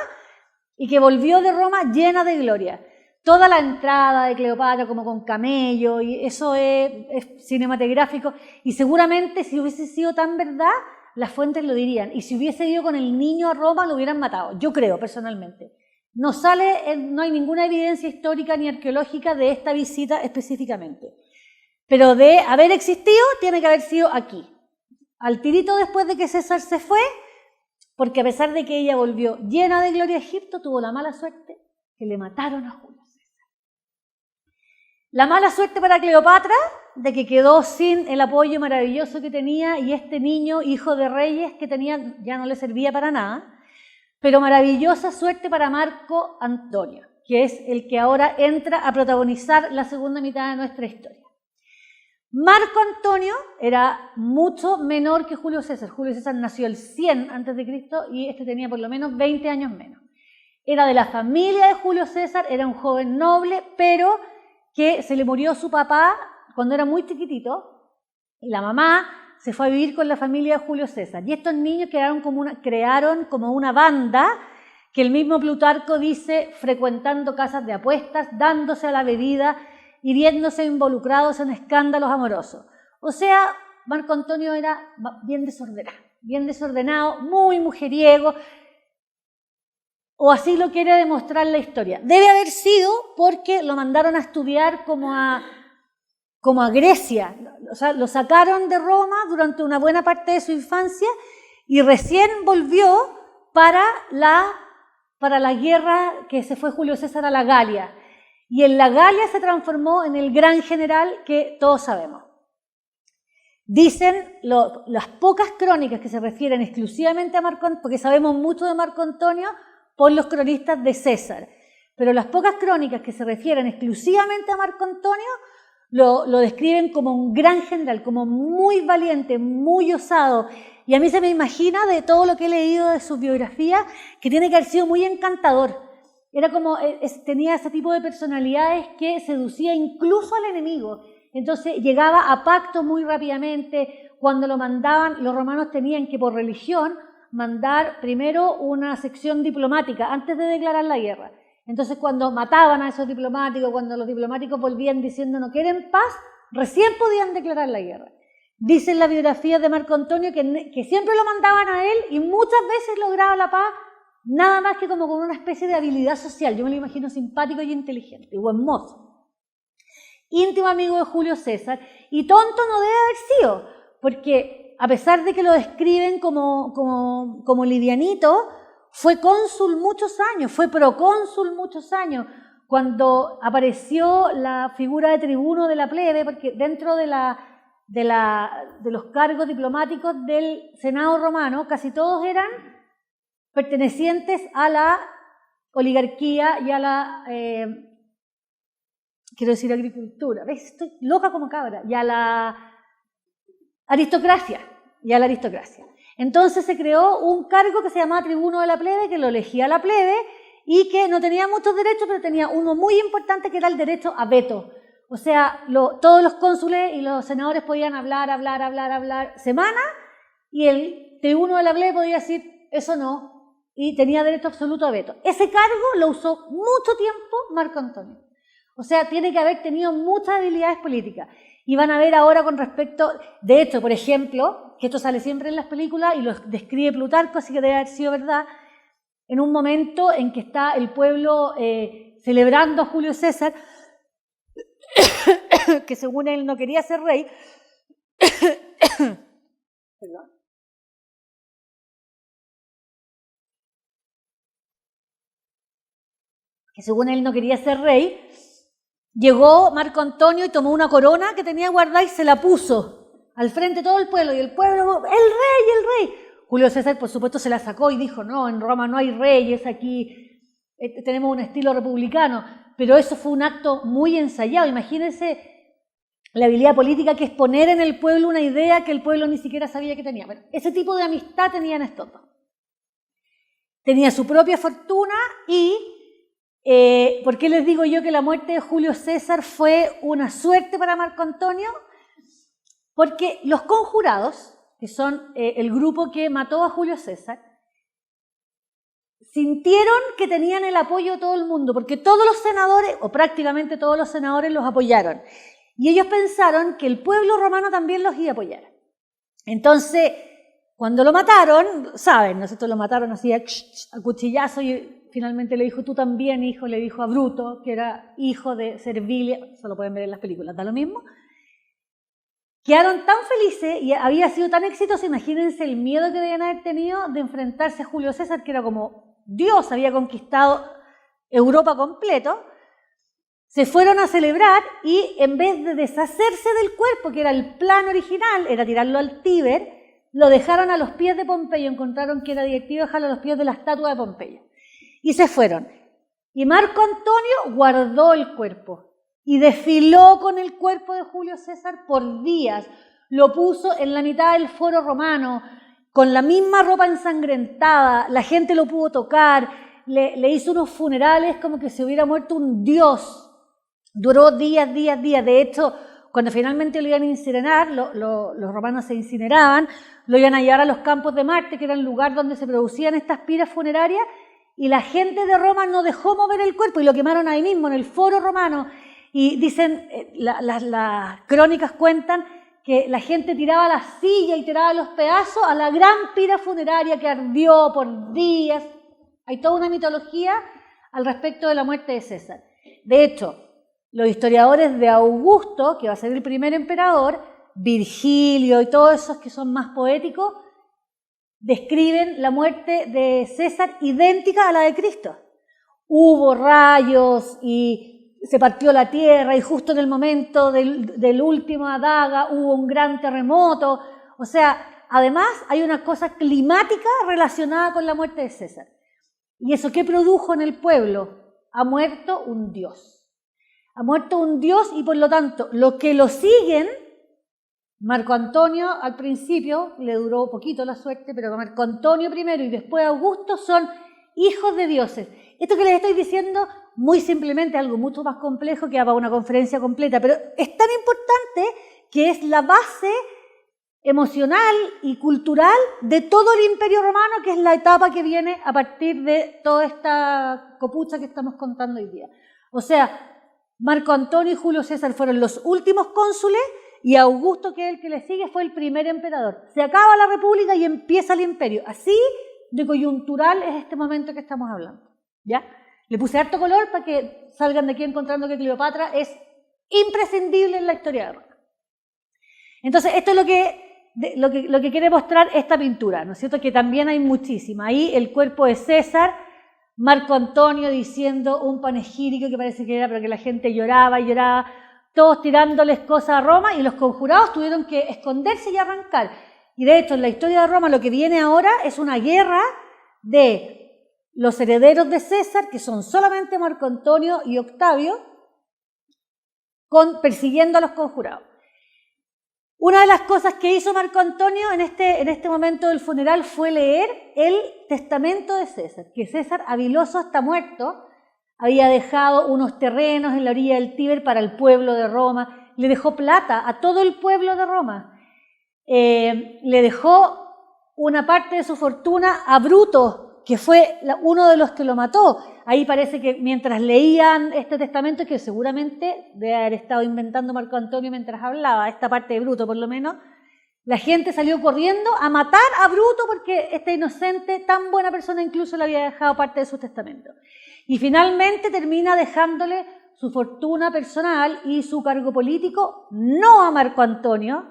y que volvió de Roma llena de gloria. Toda la entrada de Cleopatra como con camello, y eso es cinematográfico, y seguramente si hubiese sido tan verdad, las fuentes lo dirían, y si hubiese ido con el niño a Roma lo hubieran matado, yo creo personalmente. No hay ninguna evidencia histórica ni arqueológica de esta visita específicamente, pero de haber existido tiene que haber sido aquí, al tirito después de que César se fue, porque a pesar de que ella volvió llena de gloria a Egipto, tuvo la mala suerte que le mataron a Julio. La mala suerte para Cleopatra, de que quedó sin el apoyo maravilloso que tenía, y este niño, hijo de reyes que tenía, ya no le servía para nada, pero maravillosa suerte para Marco Antonio, que es el que ahora entra a protagonizar la segunda mitad de nuestra historia. Marco Antonio era mucho menor que Julio César. Julio César nació el 100 a.C. y este tenía por lo menos 20 años menos. Era de la familia de Julio César, era un joven noble, pero que se le murió su papá cuando era muy chiquitito, y la mamá se fue a vivir con la familia de Julio César. Y estos niños crearon como una banda que el mismo Plutarco dice frecuentando casas de apuestas, dándose a la bebida y viéndose involucrados en escándalos amorosos. O sea, Marco Antonio era bien desordenado, muy mujeriego, o así lo quiere demostrar la historia. Debe haber sido porque lo mandaron a estudiar como a Grecia, o sea, lo sacaron de Roma durante una buena parte de su infancia y recién volvió para la guerra que se fue Julio César a la Galia. Y en la Galia se transformó en el gran general que todos sabemos. Dicen las pocas crónicas que se refieren exclusivamente a Marco Antonio, porque sabemos mucho de Marco Antonio por los cronistas de César, pero las pocas crónicas que se refieren exclusivamente a Marco Antonio lo describen como un gran general, como muy valiente, muy osado. Y a mí se me imagina, de todo lo que he leído de su biografía, que tiene que haber sido muy encantador. Era como, tenía ese tipo de personalidades que seducía incluso al enemigo. Entonces llegaba a pacto muy rápidamente. Cuando lo mandaban, los romanos tenían que, por religión, mandar primero una sección diplomática antes de declarar la guerra. Entonces cuando mataban a esos diplomáticos, cuando los diplomáticos volvían diciendo no quieren paz, recién podían declarar la guerra. Dice en la biografía de Marco Antonio que siempre lo mandaban a él y muchas veces lograba la paz, nada más que como con una especie de habilidad social. Yo me lo imagino simpático y inteligente, y buen mozo. Íntimo amigo de Julio César, y tonto no debe haber sido, porque a pesar de que lo describen como livianito, fue cónsul muchos años, fue procónsul muchos años, cuando apareció la figura de tribuno de la plebe, porque dentro de los cargos diplomáticos del Senado romano, casi todos eran pertenecientes a la oligarquía y a la, quiero decir agricultura, ¿ves? Estoy loca como cabra, y a la aristocracia, Entonces se creó un cargo que se llamaba tribuno de la plebe, que lo elegía la plebe y que no tenía muchos derechos, pero tenía uno muy importante que era el derecho a veto. O sea, todos los cónsules y los senadores podían hablar semanas, y el tribuno de la plebe podía decir eso no, y tenía derecho absoluto a veto. Ese cargo lo usó mucho tiempo Marco Antonio. O sea, tiene que haber tenido muchas habilidades políticas. Y van a ver ahora con respecto, de hecho, por ejemplo, que esto sale siempre en las películas y lo describe Plutarco, así que debe haber sido verdad, en un momento en que está el pueblo celebrando a Julio César, que según él no quería ser rey, perdón, llegó Marco Antonio y tomó una corona que tenía guardada y se la puso al frente de todo el pueblo, y el pueblo, ¡el rey! Julio César, por supuesto, se la sacó y dijo, no, en Roma no hay reyes, aquí tenemos un estilo republicano, pero eso fue un acto muy ensayado. Imagínense la habilidad política que es poner en el pueblo una idea que el pueblo ni siquiera sabía que tenía. Bueno, ese tipo de amistad tenían estos dos. Tenía su propia fortuna y ¿por qué les digo yo que la muerte de Julio César fue una suerte para Marco Antonio? Porque los conjurados, que son el grupo que mató a Julio César, sintieron que tenían el apoyo de todo el mundo, porque todos los senadores, o prácticamente todos los senadores, los apoyaron. Y ellos pensaron que el pueblo romano también los iba a apoyar. Entonces, cuando lo mataron, saben, ¿no es cierto? Lo mataron así a cuchillazo y finalmente le dijo, tú también, hijo, le dijo a Bruto, que era hijo de Servilia, eso lo pueden ver en las películas, da lo mismo. Quedaron tan felices y había sido tan exitoso, imagínense el miedo que debían haber tenido de enfrentarse a Julio César, que era como Dios, había conquistado Europa completo, se fueron a celebrar y en vez de deshacerse del cuerpo, que era el plan original, era tirarlo al Tíber, lo dejaron a los pies de Pompeyo, encontraron que era directivo dejarlo a los pies de la estatua de Pompeyo. Y se fueron. Y Marco Antonio guardó el cuerpo y desfiló con el cuerpo de Julio César por días. Lo puso en la mitad del foro romano, con la misma ropa ensangrentada, la gente lo pudo tocar, le hizo unos funerales como que se hubiera muerto un dios. Duró días. De hecho, cuando finalmente lo iban a incinerar, los romanos se incineraban, lo iban a llevar a los campos de Marte, que era el lugar donde se producían estas piras funerarias, y la gente de Roma no dejó mover el cuerpo y lo quemaron ahí mismo, en el foro romano. Y dicen, las crónicas cuentan que la gente tiraba la silla y tiraba los pedazos a la gran pira funeraria que ardió por días. Hay toda una mitología al respecto de la muerte de César. De hecho, los historiadores de Augusto, que va a ser el primer emperador, Virgilio y todos esos que son más poéticos, describen la muerte de César idéntica a la de Cristo. Hubo rayos y se partió la tierra y justo en el momento del último daga hubo un gran terremoto. O sea, además hay una cosa climática relacionada con la muerte de César. ¿Y eso qué produjo en el pueblo? Ha muerto un dios. Ha muerto un dios y por lo tanto, los que lo siguen, Marco Antonio al principio, le duró poquito la suerte, pero Marco Antonio primero y después Augusto son hijos de dioses. Esto que les estoy diciendo muy simplemente algo mucho más complejo que para una conferencia completa, pero es tan importante que es la base emocional y cultural de todo el Imperio Romano, que es la etapa que viene a partir de toda esta copucha que estamos contando hoy día. O sea, Marco Antonio y Julio César fueron los últimos cónsules y Augusto, que es el que le sigue, fue el primer emperador. Se acaba la república y empieza el imperio. Así de coyuntural es este momento que estamos hablando. ¿Ya? Le puse harto color para que salgan de aquí encontrando que Cleopatra es imprescindible en la historia de Roma. Entonces, esto es lo que quiere mostrar esta pintura, ¿no es cierto? Que también hay muchísima. Ahí el cuerpo de César, Marco Antonio diciendo un panegírico que parece que era, pero que la gente lloraba y lloraba, todos tirándoles cosas a Roma y los conjurados tuvieron que esconderse y arrancar. Y de hecho, en la historia de Roma lo que viene ahora es una guerra de los herederos de César, que son solamente Marco Antonio y Octavio, persiguiendo a los conjurados. Una de las cosas que hizo Marco Antonio en este momento del funeral fue leer el testamento de César, que César, habiloso hasta muerto, había dejado unos terrenos en la orilla del Tíber para el pueblo de Roma, le dejó plata a todo el pueblo de Roma, le dejó una parte de su fortuna a Bruto, que fue uno de los que lo mató. Ahí parece que mientras leían este testamento, que seguramente debe haber estado inventando Marco Antonio mientras hablaba, esta parte de Bruto por lo menos, la gente salió corriendo a matar a Bruto porque este inocente, tan buena persona, incluso le había dejado parte de su testamento. Y finalmente termina dejándole su fortuna personal y su cargo político, no a Marco Antonio,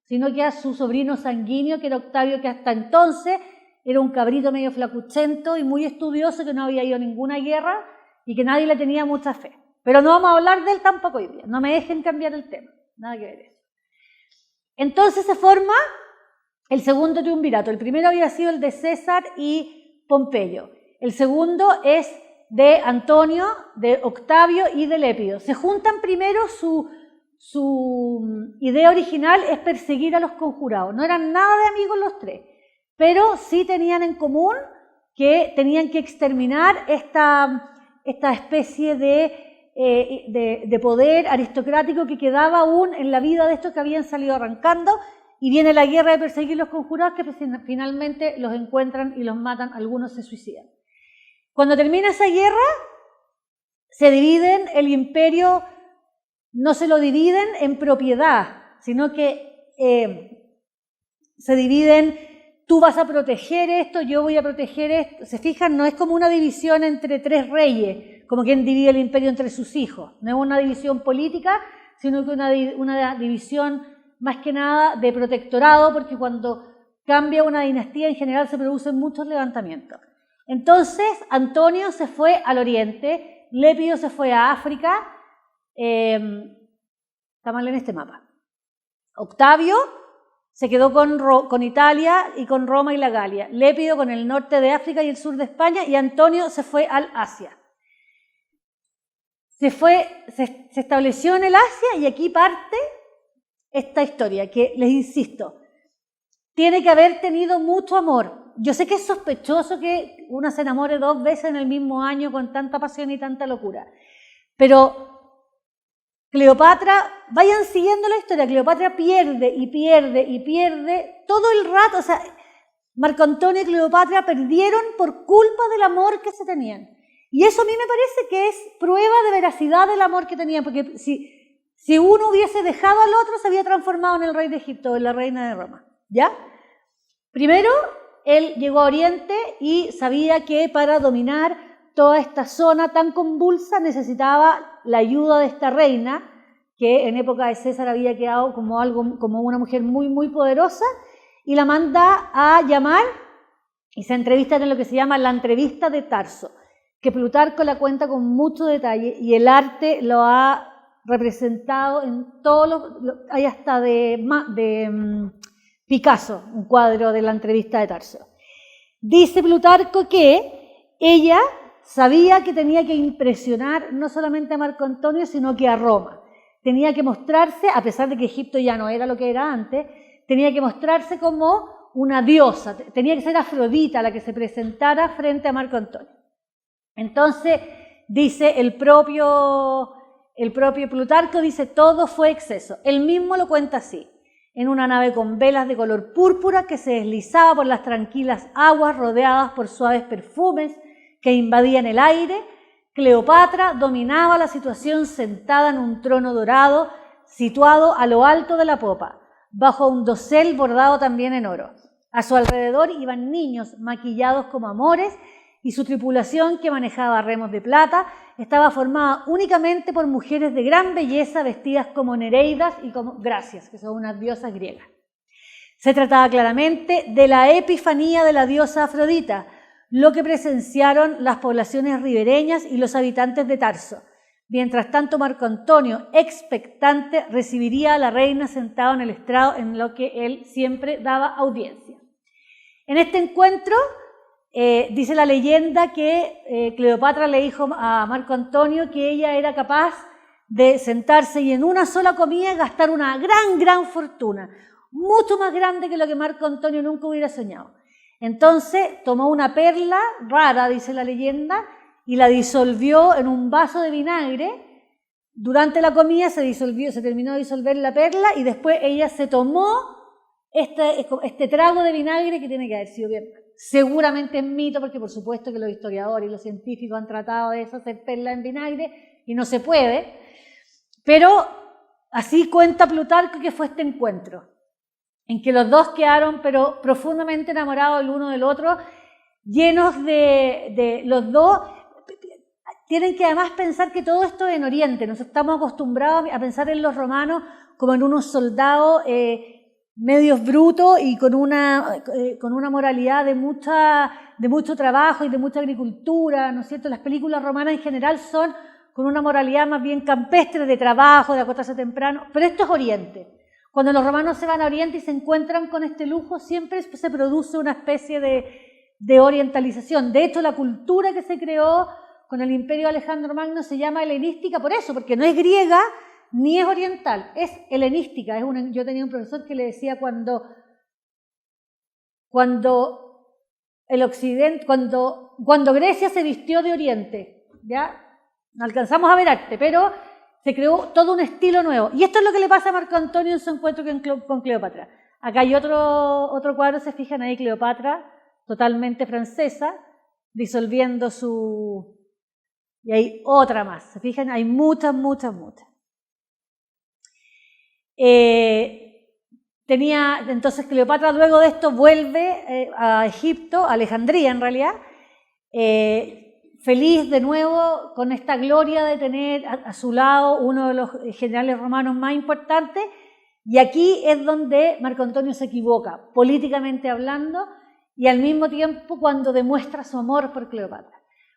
sino que a su sobrino sanguíneo, que era Octavio, que hasta entonces era un cabrito medio flacuchento y muy estudioso, que no había ido a ninguna guerra y que nadie le tenía mucha fe. Pero no vamos a hablar de él tampoco hoy día, no me dejen cambiar el tema, nada que ver eso. Entonces se forma el segundo triunvirato. El primero había sido el de César y Pompeyo. El segundo es de Antonio, de Octavio y de Lépido. Se juntan primero, su idea original es perseguir a los conjurados. No eran nada de amigos los tres, pero sí tenían en común que tenían que exterminar esta especie de poder aristocrático que quedaba aún en la vida de estos que habían salido arrancando, y viene la guerra de perseguir los conjurados, que finalmente los encuentran y los matan, algunos se suicidan. Cuando termina esa guerra, se dividen el imperio, no se lo dividen en propiedad, sino que se dividen, tú vas a proteger esto, yo voy a proteger esto. Se fijan, no es como una división entre tres reyes, como quien divide el imperio entre sus hijos. No es una división política, sino que una división más que nada de protectorado, porque cuando cambia una dinastía en general se producen muchos levantamientos. Entonces Antonio se fue al oriente, Lépido se fue a África, está mal en este mapa. Octavio se quedó con Italia y con Roma y la Galia. Lépido con el norte de África y el sur de España, y Antonio se fue al Asia. Se estableció en el Asia, y aquí parte esta historia, que les insisto, tiene que haber tenido mucho amor. Yo sé que es sospechoso que uno se enamore 2 veces en el mismo año con tanta pasión y tanta locura, pero Cleopatra, vayan siguiendo la historia, Cleopatra pierde y pierde y pierde todo el rato. O sea, Marco Antonio y Cleopatra perdieron por culpa del amor que se tenían. Y eso a mí me parece que es prueba de veracidad del amor que tenían, porque si uno hubiese dejado al otro, se había transformado en el rey de Egipto, en la reina de Roma, ¿ya? Primero, él llegó a Oriente y sabía que para dominar toda esta zona tan convulsa necesitaba la ayuda de esta reina, que en época de César había quedado como una mujer muy, muy poderosa, y la manda a llamar y se entrevistan en lo que se llama la entrevista de Tarso, que Plutarco la cuenta con mucho detalle, y el arte lo ha representado en todos hay hasta de Picasso, un cuadro de la entrevista de Tarso. Dice Plutarco que ella sabía que tenía que impresionar no solamente a Marco Antonio, sino que a Roma. Tenía que mostrarse, a pesar de que Egipto ya no era lo que era antes, tenía que mostrarse como una diosa, tenía que ser Afrodita la que se presentara frente a Marco Antonio. Entonces, dice el propio Plutarco, dice, todo fue exceso. Él mismo lo cuenta así: en una nave con velas de color púrpura que se deslizaba por las tranquilas aguas rodeadas por suaves perfumes que invadían el aire, Cleopatra dominaba la situación sentada en un trono dorado situado a lo alto de la popa, bajo un dosel bordado también en oro. A su alrededor iban niños maquillados como amores, y su tripulación, que manejaba remos de plata, estaba formada únicamente por mujeres de gran belleza vestidas como Nereidas y como Gracias, que son unas diosas griegas. Se trataba claramente de la epifanía de la diosa Afrodita, lo que presenciaron las poblaciones ribereñas y los habitantes de Tarso. Mientras tanto, Marco Antonio, expectante, recibiría a la reina sentado en el estrado, en lo que él siempre daba audiencia. En este encuentro, dice la leyenda que Cleopatra le dijo a Marco Antonio que ella era capaz de sentarse y en una sola comida gastar una gran fortuna, mucho más grande que lo que Marco Antonio nunca hubiera soñado. Entonces tomó una perla rara, dice la leyenda, y la disolvió en un vaso de vinagre. Durante la comida se terminó de disolver la perla, y después ella se tomó este trago de vinagre, que tiene que haber sido bien. Seguramente es mito, porque por supuesto que los historiadores y los científicos han tratado de eso, hacer perla en vinagre, y no se puede. Pero así cuenta Plutarco que fue este encuentro, en que los dos quedaron pero profundamente enamorados el uno del otro, llenos de los dos. Tienen que además pensar que todo esto es en Oriente. Nos estamos acostumbrados a pensar en los romanos como en unos soldados medios brutos y con una moralidad de mucho trabajo y de mucha agricultura, ¿no es cierto? Las películas romanas en general son con una moralidad más bien campestre, de trabajo, de acostarse temprano, pero esto es Oriente. Cuando los romanos se van a Oriente y se encuentran con este lujo, siempre se produce una especie de orientalización. De hecho, la cultura que se creó con el imperio de Alejandro Magno se llama helenística por eso, porque no es griega ni es oriental, es helenística. Yo tenía un profesor que le decía cuando el occidente, cuando Grecia se vistió de Oriente, ¿ya? No alcanzamos a ver arte, pero se creó todo un estilo nuevo. Y esto es lo que le pasa a Marco Antonio en su encuentro con Cleopatra. Acá hay otro cuadro, se fijan ahí, Cleopatra, totalmente francesa, disolviendo su... Y hay otra más, se fijan, hay muchas. Entonces Cleopatra luego de esto vuelve a Egipto, a Alejandría en realidad, feliz de nuevo con esta gloria de tener a su lado uno de los generales romanos más importantes, y aquí es donde Marco Antonio se equivoca, políticamente hablando, y al mismo tiempo cuando demuestra su amor por Cleopatra.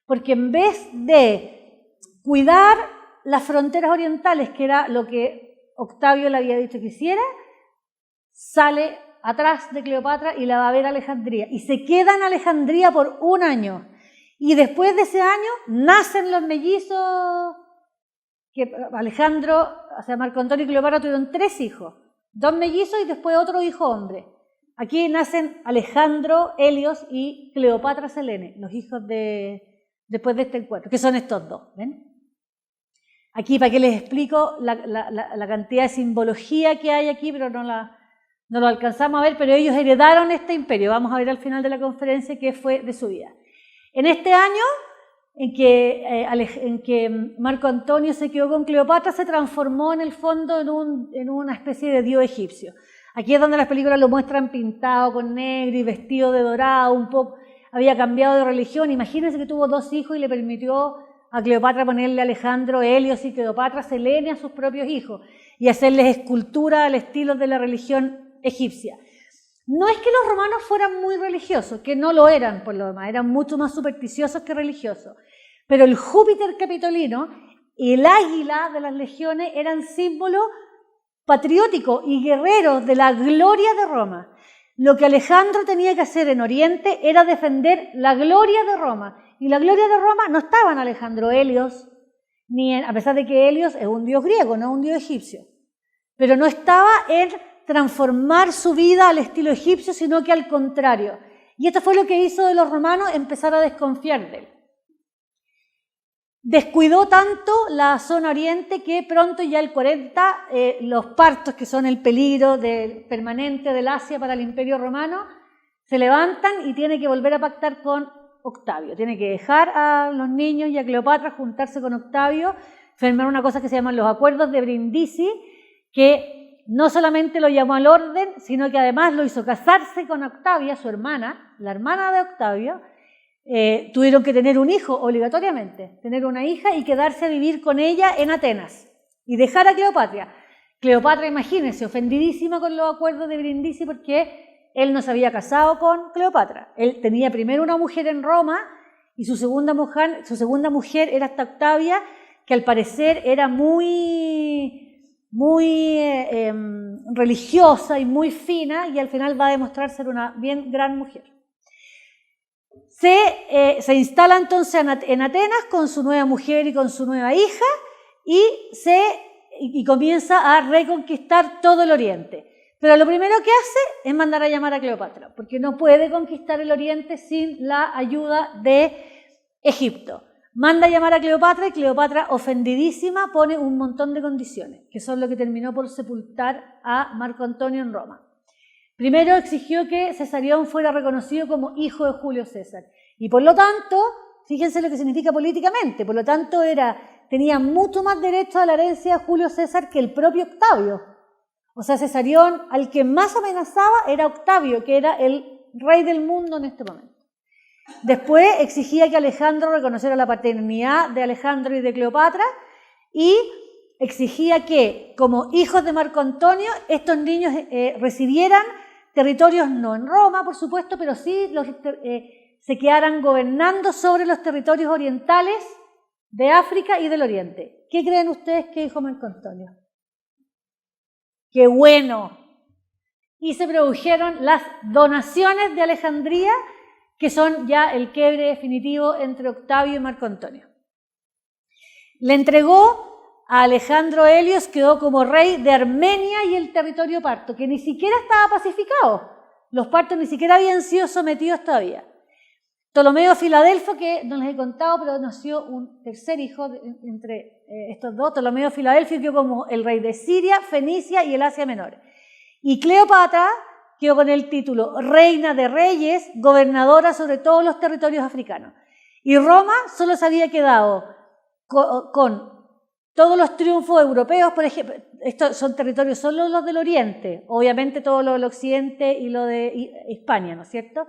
Porque en vez de cuidar las fronteras orientales, que era lo que Octavio le había dicho que hiciera, sale atrás de Cleopatra y la va a ver a Alejandría. Y se queda en Alejandría por 1 año. Y después de ese año nacen los mellizos, que Alejandro, o sea, Marco Antonio y Cleopatra tuvieron 3 hijos, 2 mellizos y después otro hijo hombre. Aquí nacen Alejandro, Helios y Cleopatra Selene, los hijos después de este encuentro, que son estos 2, ¿ven? Aquí para que les explico la cantidad de simbología que hay aquí, pero no lo alcanzamos a ver, pero ellos heredaron este imperio. Vamos a ver al final de la conferencia qué fue de su vida. En este año en que Marco Antonio se quedó con Cleopatra, se transformó en el fondo en una especie de dios egipcio. Aquí es donde las películas lo muestran pintado con negro y vestido de dorado, un poco, había cambiado de religión. Imagínense que tuvo 2 hijos y le permitió a Cleopatra ponerle Alejandro, Helios y Cleopatra Selene a sus propios hijos y hacerles escultura al estilo de la religión egipcia. No es que los romanos fueran muy religiosos, que no lo eran por lo demás, eran mucho más supersticiosos que religiosos, pero el Júpiter capitolino y el águila de las legiones eran símbolos patrióticos y guerreros de la gloria de Roma. Lo que Alejandro tenía que hacer en Oriente era defender la gloria de Roma, y la gloria de Roma no estaba en Alejandro, Helios, a pesar de que Helios es un dios griego, no un dios egipcio, pero no estaba en transformar su vida al estilo egipcio, sino que al contrario. Y esto fue lo que hizo de los romanos empezar a desconfiar de él. Descuidó tanto la zona oriente que pronto, ya el 40, los partos, que son el peligro permanente del Asia para el Imperio Romano, se levantan y tiene que volver a pactar con Octavio. Tiene que dejar a los niños y a Cleopatra, juntarse con Octavio, firmar una cosa que se llaman los Acuerdos de Brindisi, que no solamente lo llamó al orden, sino que además lo hizo casarse con Octavia, su hermana, la hermana de Octavio. Tuvieron que tener un hijo obligatoriamente, tener una hija y quedarse a vivir con ella en Atenas y dejar a Cleopatra. Cleopatra, imagínense, ofendidísima con los acuerdos de Brindisi porque él no se había casado con Cleopatra. Él tenía primero una mujer en Roma y su segunda mujer era esta Octavia, que al parecer era muy religiosa y muy fina, y al final va a demostrar ser una bien gran mujer. Se instala entonces en Atenas con su nueva mujer y con su nueva hija y comienza a reconquistar todo el Oriente. Pero lo primero que hace es mandar a llamar a Cleopatra, porque no puede conquistar el Oriente sin la ayuda de Egipto. Manda a llamar a Cleopatra y Cleopatra, ofendidísima, pone un montón de condiciones, que son lo que terminó por sepultar a Marco Antonio en Roma. Primero exigió que Cesarión fuera reconocido como hijo de Julio César. Y por lo tanto, fíjense lo que significa políticamente, por lo tanto tenía mucho más derecho a la herencia de Julio César que el propio Octavio. O sea, Cesarión, al que más amenazaba era Octavio, que era el rey del mundo en este momento. Después exigía que Alejandro reconociera la paternidad de Alejandro y de Cleopatra y exigía que, como hijos de Marco Antonio, estos niños recibieran territorios no en Roma, por supuesto, pero sí se quedaran gobernando sobre los territorios orientales de África y del Oriente. ¿Qué creen ustedes que dijo Marco Antonio? ¡Qué bueno! Y se produjeron las donaciones de Alejandría, que son ya el quiebre definitivo entre Octavio y Marco Antonio. Le entregó a Alejandro Helios, quedó como rey de Armenia y el territorio parto, que ni siquiera estaba pacificado. Los partos ni siquiera habían sido sometidos todavía. Ptolomeo Filadelfo, que no les he contado, pero nació un tercer hijo entre estos dos. Ptolomeo Filadelfo quedó como el rey de Siria, Fenicia y el Asia Menor. Y Cleopatra quedó con el título Reina de Reyes, gobernadora sobre todos los territorios africanos. Y Roma solo se había quedado con todos los triunfos europeos, por ejemplo. Estos son territorios solo los del Oriente, obviamente todo lo del Occidente y lo de Hispania, ¿no es cierto?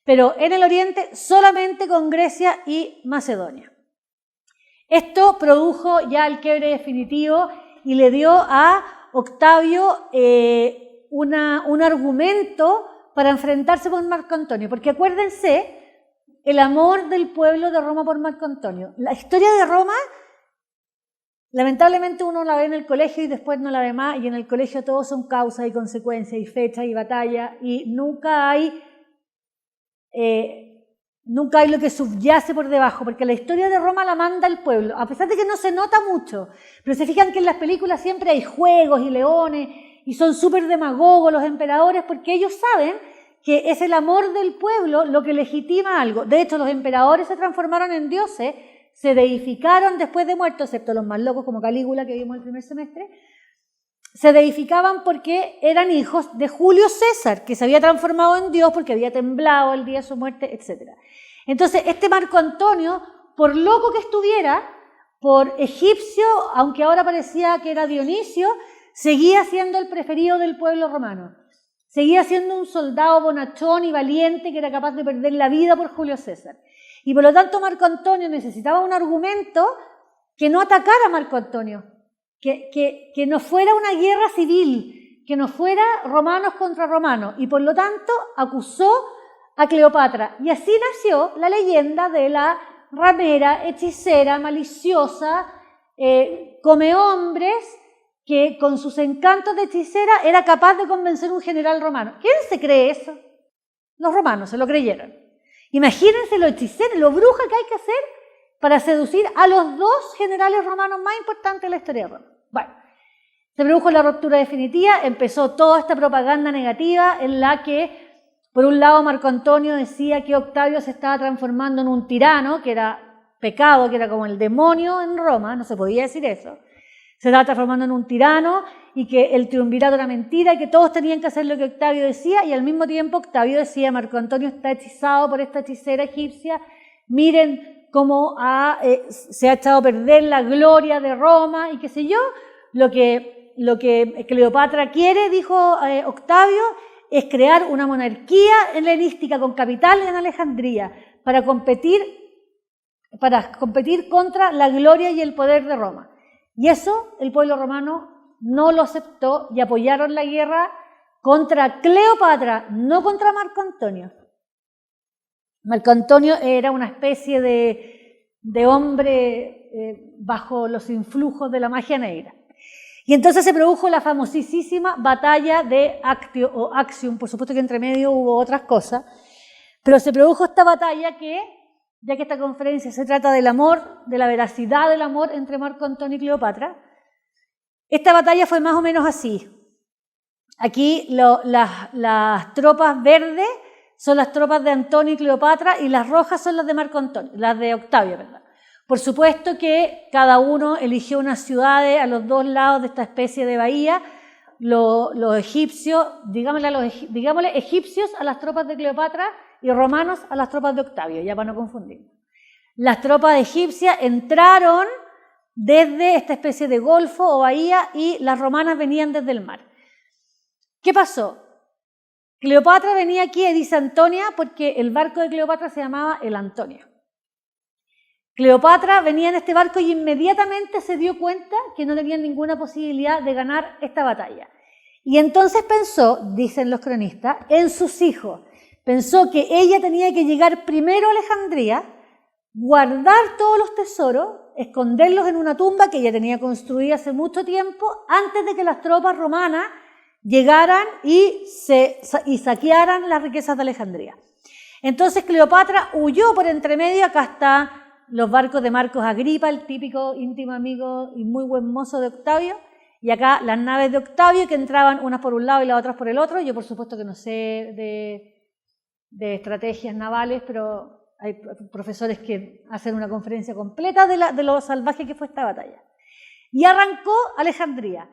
Pero en el Oriente solamente con Grecia y Macedonia. Esto produjo ya el quiebre definitivo y le dio a Octavio un argumento para enfrentarse con Marco Antonio, porque acuérdense el amor del pueblo de Roma por Marco Antonio. La historia de Roma Lamentablemente uno la ve en el colegio y después no la ve más, y en el colegio todo son causas y consecuencias y fechas y batallas, y nunca hay lo que subyace por debajo, porque la historia de Roma la manda el pueblo, a pesar de que no se nota mucho, pero se fijan que en las películas siempre hay juegos y leones, y son súper demagogos los emperadores, porque ellos saben que es el amor del pueblo lo que legitima algo. De hecho, los emperadores se transformaron en dioses, se deificaron después de muertos, excepto los más locos como Calígula, que vimos el primer semestre, se deificaban porque eran hijos de Julio César, que se había transformado en Dios porque había temblado el día de su muerte, etc. Entonces, este Marco Antonio, por loco que estuviera, por egipcio, aunque ahora parecía que era Dionisio, seguía siendo el preferido del pueblo romano. Seguía siendo un soldado bonachón y valiente que era capaz de perder la vida por Julio César. Y por lo tanto Marco Antonio necesitaba un argumento que no atacara a Marco Antonio, que no fuera una guerra civil, que no fuera romanos contra romanos, y por lo tanto acusó a Cleopatra. Y así nació la leyenda de la ramera, hechicera, maliciosa, come hombres, que con sus encantos de hechicera era capaz de convencer a un general romano. ¿Quién se cree eso? Los romanos se lo creyeron. Imagínense lo hechicero, lo bruja que hay que hacer para seducir a los dos generales romanos más importantes de la historia de Roma. Bueno, se produjo la ruptura definitiva, empezó toda esta propaganda negativa en la que, por un lado, Marco Antonio decía que Octavio se estaba transformando en un tirano, que era pecado, que era como el demonio en Roma, no se podía decir eso. Se estaba transformando en un tirano y que el triunvirato era mentira y que todos tenían que hacer lo que Octavio decía, y al mismo tiempo Octavio decía: Marco Antonio está hechizado por esta hechicera egipcia, miren cómo se ha echado a perder la gloria de Roma y qué sé yo. Lo que Cleopatra quiere, dijo Octavio, es crear una monarquía helenística con capital en Alejandría para competir contra la gloria y el poder de Roma. Y eso el pueblo romano no lo aceptó y apoyaron la guerra contra Cleopatra, no contra Marco Antonio. Marco Antonio era una especie de hombre bajo los influjos de la magia negra. Y entonces se produjo la famosísima batalla de Actio o Actium. Por supuesto que entre medio hubo otras cosas, pero se produjo esta batalla que, ya que esta conferencia se trata del amor, de la veracidad del amor entre Marco Antonio y Cleopatra, esta batalla fue más o menos así. Aquí las tropas verdes son las tropas de Antonio y Cleopatra y las rojas son las de Marco Antonio, las de Octavio, ¿verdad? Por supuesto que cada uno eligió unas ciudades a los dos lados de esta especie de bahía. Los egipcios, digámosle egipcios a las tropas de Cleopatra y romanos a las tropas de Octavio, ya para no confundir. Las tropas egipcias entraron desde esta especie de golfo o bahía y las romanas venían desde el mar. ¿Qué pasó? Cleopatra venía aquí, dice Antonia, porque el barco de Cleopatra se llamaba el Antonio. Cleopatra venía en este barco y inmediatamente se dio cuenta que no tenía ninguna posibilidad de ganar esta batalla. Y entonces pensó, dicen los cronistas, en sus hijos. Pensó que ella tenía que llegar primero a Alejandría, guardar todos los tesoros, esconderlos en una tumba que ella tenía construida hace mucho tiempo, antes de que las tropas romanas llegaran y saquearan las riquezas de Alejandría. Entonces Cleopatra huyó por entre medio. Acá está los barcos de Marcos Agripa, el típico íntimo amigo y muy buen mozo de Octavio, y acá las naves de Octavio que entraban unas por un lado y las otras por el otro. Yo por supuesto que no sé de estrategias navales, pero hay profesores que hacen una conferencia completa de lo salvaje que fue esta batalla. Y arrancó Alejandría.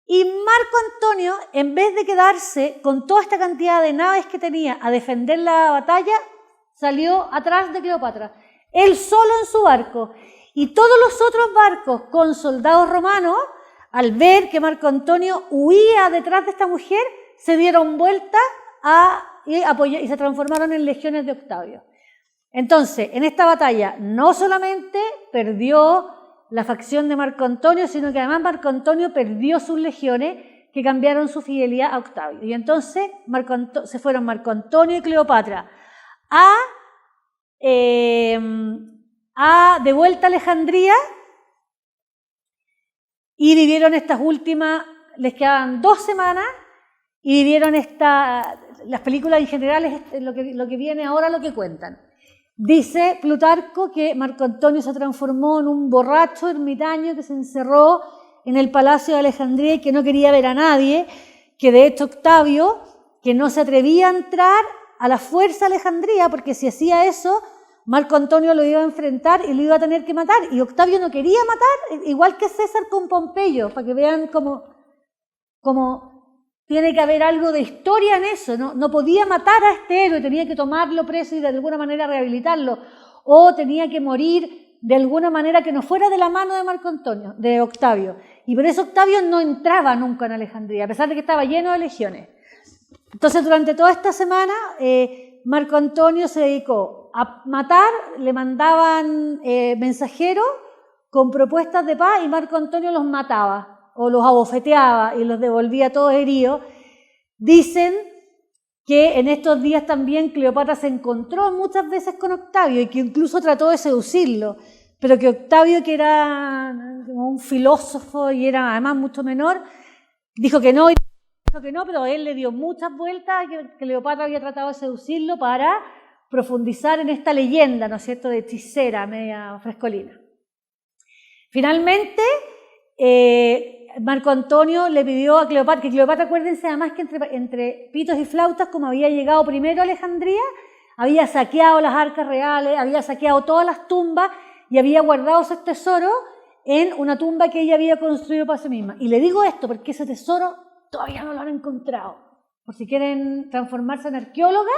Y Marco Antonio, en vez de quedarse con toda esta cantidad de naves que tenía a defender la batalla, salió atrás de Cleopatra, él solo en su barco. Y todos los otros barcos con soldados romanos, al ver que Marco Antonio huía detrás de esta mujer, se dieron vuelta y se transformaron en legiones de Octavio. Entonces, en esta batalla no solamente perdió la facción de Marco Antonio, sino que además Marco Antonio perdió sus legiones que cambiaron su fidelidad a Octavio. Y entonces se fueron Marco Antonio y Cleopatra de vuelta a Alejandría, y vivieron estas últimas, les quedaban 2 semanas, y vivieron las películas en general es lo que viene ahora, lo que cuentan. Dice Plutarco que Marco Antonio se transformó en un borracho ermitaño que se encerró en el Palacio de Alejandría y que no quería ver a nadie, que de hecho Octavio, que no se atrevía a entrar a la fuerza a Alejandría, porque si hacía eso, Marco Antonio lo iba a enfrentar y lo iba a tener que matar, y Octavio no quería matar, igual que César con Pompeyo, para que vean cómo tiene que haber algo de historia en eso, no podía matar a este héroe, tenía que tomarlo preso y de alguna manera rehabilitarlo, o tenía que morir de alguna manera que no fuera de la mano de Marco Antonio, de Octavio. Y por eso Octavio no entraba nunca en Alejandría, a pesar de que estaba lleno de legiones. Entonces, durante toda esta semana, Marco Antonio se dedicó a matar, le mandaban mensajeros con propuestas de paz y Marco Antonio los mataba o los abofeteaba y los devolvía todos heridos. Dicen que en estos días también Cleopatra se encontró muchas veces con Octavio y que incluso trató de seducirlo, pero que Octavio, que era como un filósofo y era además mucho menor, dijo que no, pero él le dio muchas vueltas, que Cleopatra había tratado de seducirlo para profundizar en esta leyenda, ¿no es cierto?, de hechicera media frescolina. Finalmente, Marco Antonio le pidió a Cleopatra, que Cleopatra, acuérdense además que entre pitos y flautas, como había llegado primero a Alejandría, había saqueado las arcas reales, había saqueado todas las tumbas y había guardado esos tesoros en una tumba que ella había construido para sí misma. Y le digo esto porque ese tesoro todavía no lo han encontrado. Por si quieren transformarse en arqueólogas,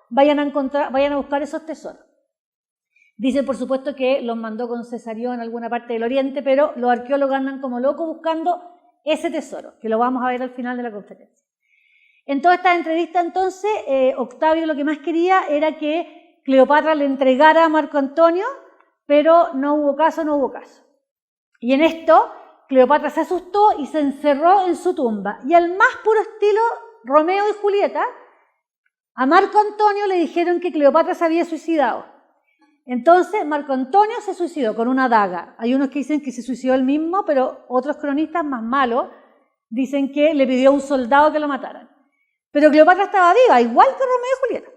vayan a buscar esos tesoros. Dicen, por supuesto, que los mandó con Cesarión en alguna parte del Oriente, pero los arqueólogos andan como locos buscando ese tesoro, que lo vamos a ver al final de la conferencia. En toda esta entrevista, entonces, Octavio lo que más quería era que Cleopatra le entregara a Marco Antonio, pero no hubo caso. Y en esto, Cleopatra se asustó y se encerró en su tumba. Y al más puro estilo Romeo y Julieta, a Marco Antonio le dijeron que Cleopatra se había suicidado. Entonces, Marco Antonio se suicidó con una daga. Hay unos que dicen que se suicidó él mismo, pero otros cronistas más malos dicen que le pidió a un soldado que lo mataran. Pero Cleopatra estaba viva, igual que Romeo y Julieta.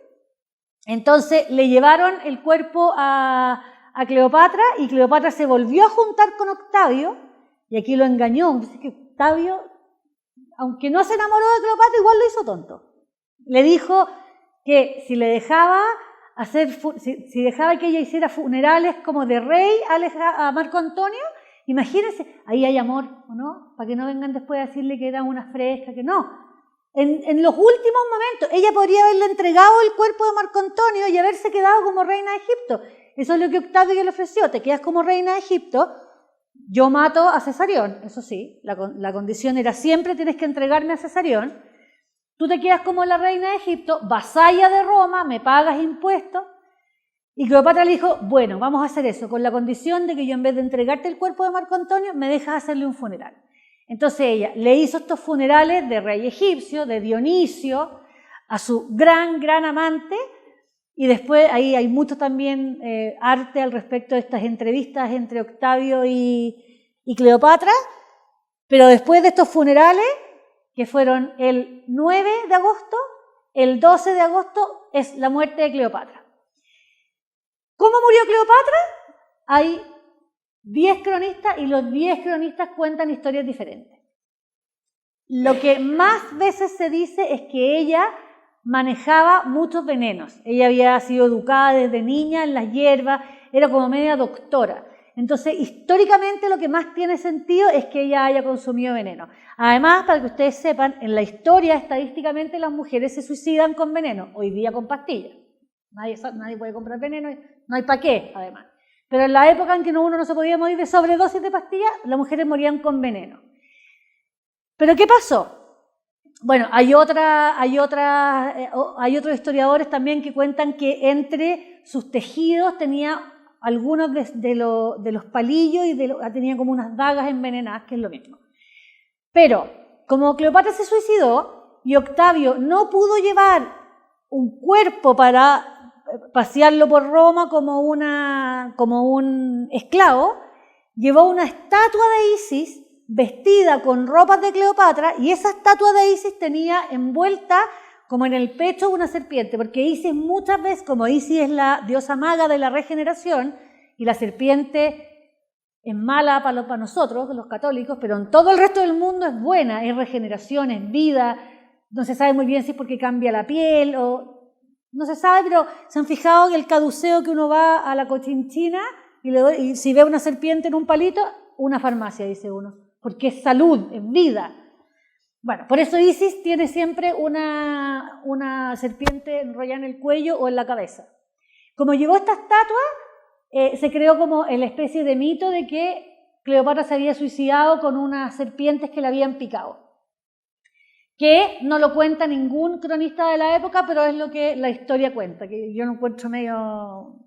Entonces, le llevaron el cuerpo a Cleopatra y Cleopatra se volvió a juntar con Octavio y aquí lo engañó. Dice que Octavio, aunque no se enamoró de Cleopatra, igual lo hizo tonto. Le dijo que si le dejaba si dejaba que ella hiciera funerales como de rey a Marco Antonio, imagínense, ahí hay amor, ¿o no? Para que no vengan después a decirle que era una fresca, que no. En los últimos momentos, ella podría haberle entregado el cuerpo de Marco Antonio y haberse quedado como reina de Egipto. Eso es lo que Octavio le ofreció, te quedas como reina de Egipto, yo mato a Cesarión, eso sí, la condición era siempre tienes que entregarme a Cesarión. Tú te quedas como la reina de Egipto, vasalla de Roma, me pagas impuestos. Y Cleopatra le dijo, bueno, vamos a hacer eso, con la condición de que yo en vez de entregarte el cuerpo de Marco Antonio, me dejas hacerle un funeral. Entonces ella le hizo estos funerales de rey egipcio, de Dionisio, a su gran amante, y después ahí hay mucho también arte al respecto de estas entrevistas entre Octavio y Cleopatra, pero después de estos funerales, que fueron el 9 de agosto, el 12 de agosto es la muerte de Cleopatra. ¿Cómo murió Cleopatra? Hay 10 cronistas y los 10 cronistas cuentan historias diferentes. Lo que más veces se dice es que ella manejaba muchos venenos. Ella había sido educada desde niña en las hierbas, era como media doctora. Entonces, históricamente lo que más tiene sentido es que ella haya consumido veneno. Además, para que ustedes sepan, en la historia, estadísticamente, las mujeres se suicidan con veneno, hoy día con pastillas. Nadie puede comprar veneno, no hay para qué, además. Pero en la época en que uno no se podía morir de sobredosis de pastillas, las mujeres morían con veneno. ¿Pero qué pasó? Bueno, hay otros historiadores también que cuentan que entre sus tejidos tenía algunos de los palillos y tenía como unas dagas envenenadas, que es lo mismo. Pero, como Cleopatra se suicidó y Octavio no pudo llevar un cuerpo para pasearlo por Roma como un esclavo, llevó una estatua de Isis vestida con ropas de Cleopatra y esa estatua de Isis tenía envuelta como en el pecho una serpiente, porque Isis muchas veces, como Isis es la diosa maga de la regeneración y la serpiente es mala para nosotros, los católicos, pero en todo el resto del mundo es buena, es regeneración, es vida, no se sabe muy bien si es porque cambia la piel o no se sabe, pero se han fijado que el caduceo que uno va a la Cochinchina y si ve una serpiente en un palito, una farmacia, dice uno, porque es salud, es vida. Bueno, por eso Isis tiene siempre una serpiente enrollada en el cuello o en la cabeza. Como llegó esta estatua, se creó como la especie de mito de que Cleopatra se había suicidado con unas serpientes que le habían picado. Que no lo cuenta ningún cronista de la época, pero es lo que la historia cuenta, que yo lo encuentro medio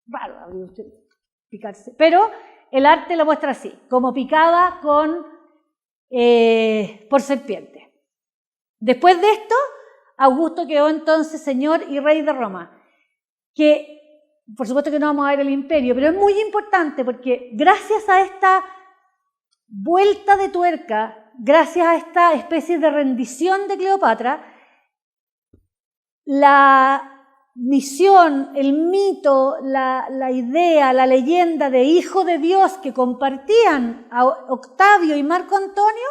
raro, habría usted picarse. Pero el arte lo muestra así, como picada por serpiente. Después de esto, Augusto quedó entonces señor y rey de Roma, que por supuesto que no vamos a ver el imperio, pero es muy importante porque gracias a esta vuelta de tuerca, gracias a esta especie de rendición de Cleopatra, la misión, el mito, la idea, la leyenda de hijo de Dios que compartían a Octavio y Marco Antonio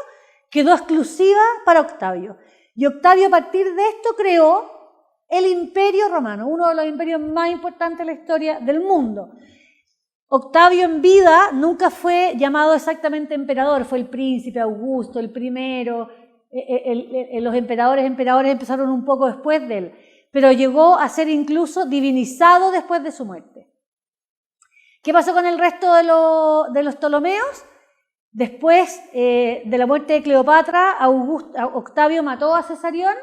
quedó exclusiva para Octavio. Y Octavio a partir de esto creó el Imperio Romano, uno de los imperios más importantes de la historia del mundo. Octavio en vida nunca fue llamado exactamente emperador, fue el príncipe Augusto, el primero, los emperadores empezaron un poco después de él, pero llegó a ser incluso divinizado después de su muerte. ¿Qué pasó con el resto de los Ptolomeos? Después de la muerte de Cleopatra, Octavio mató a Cesarión,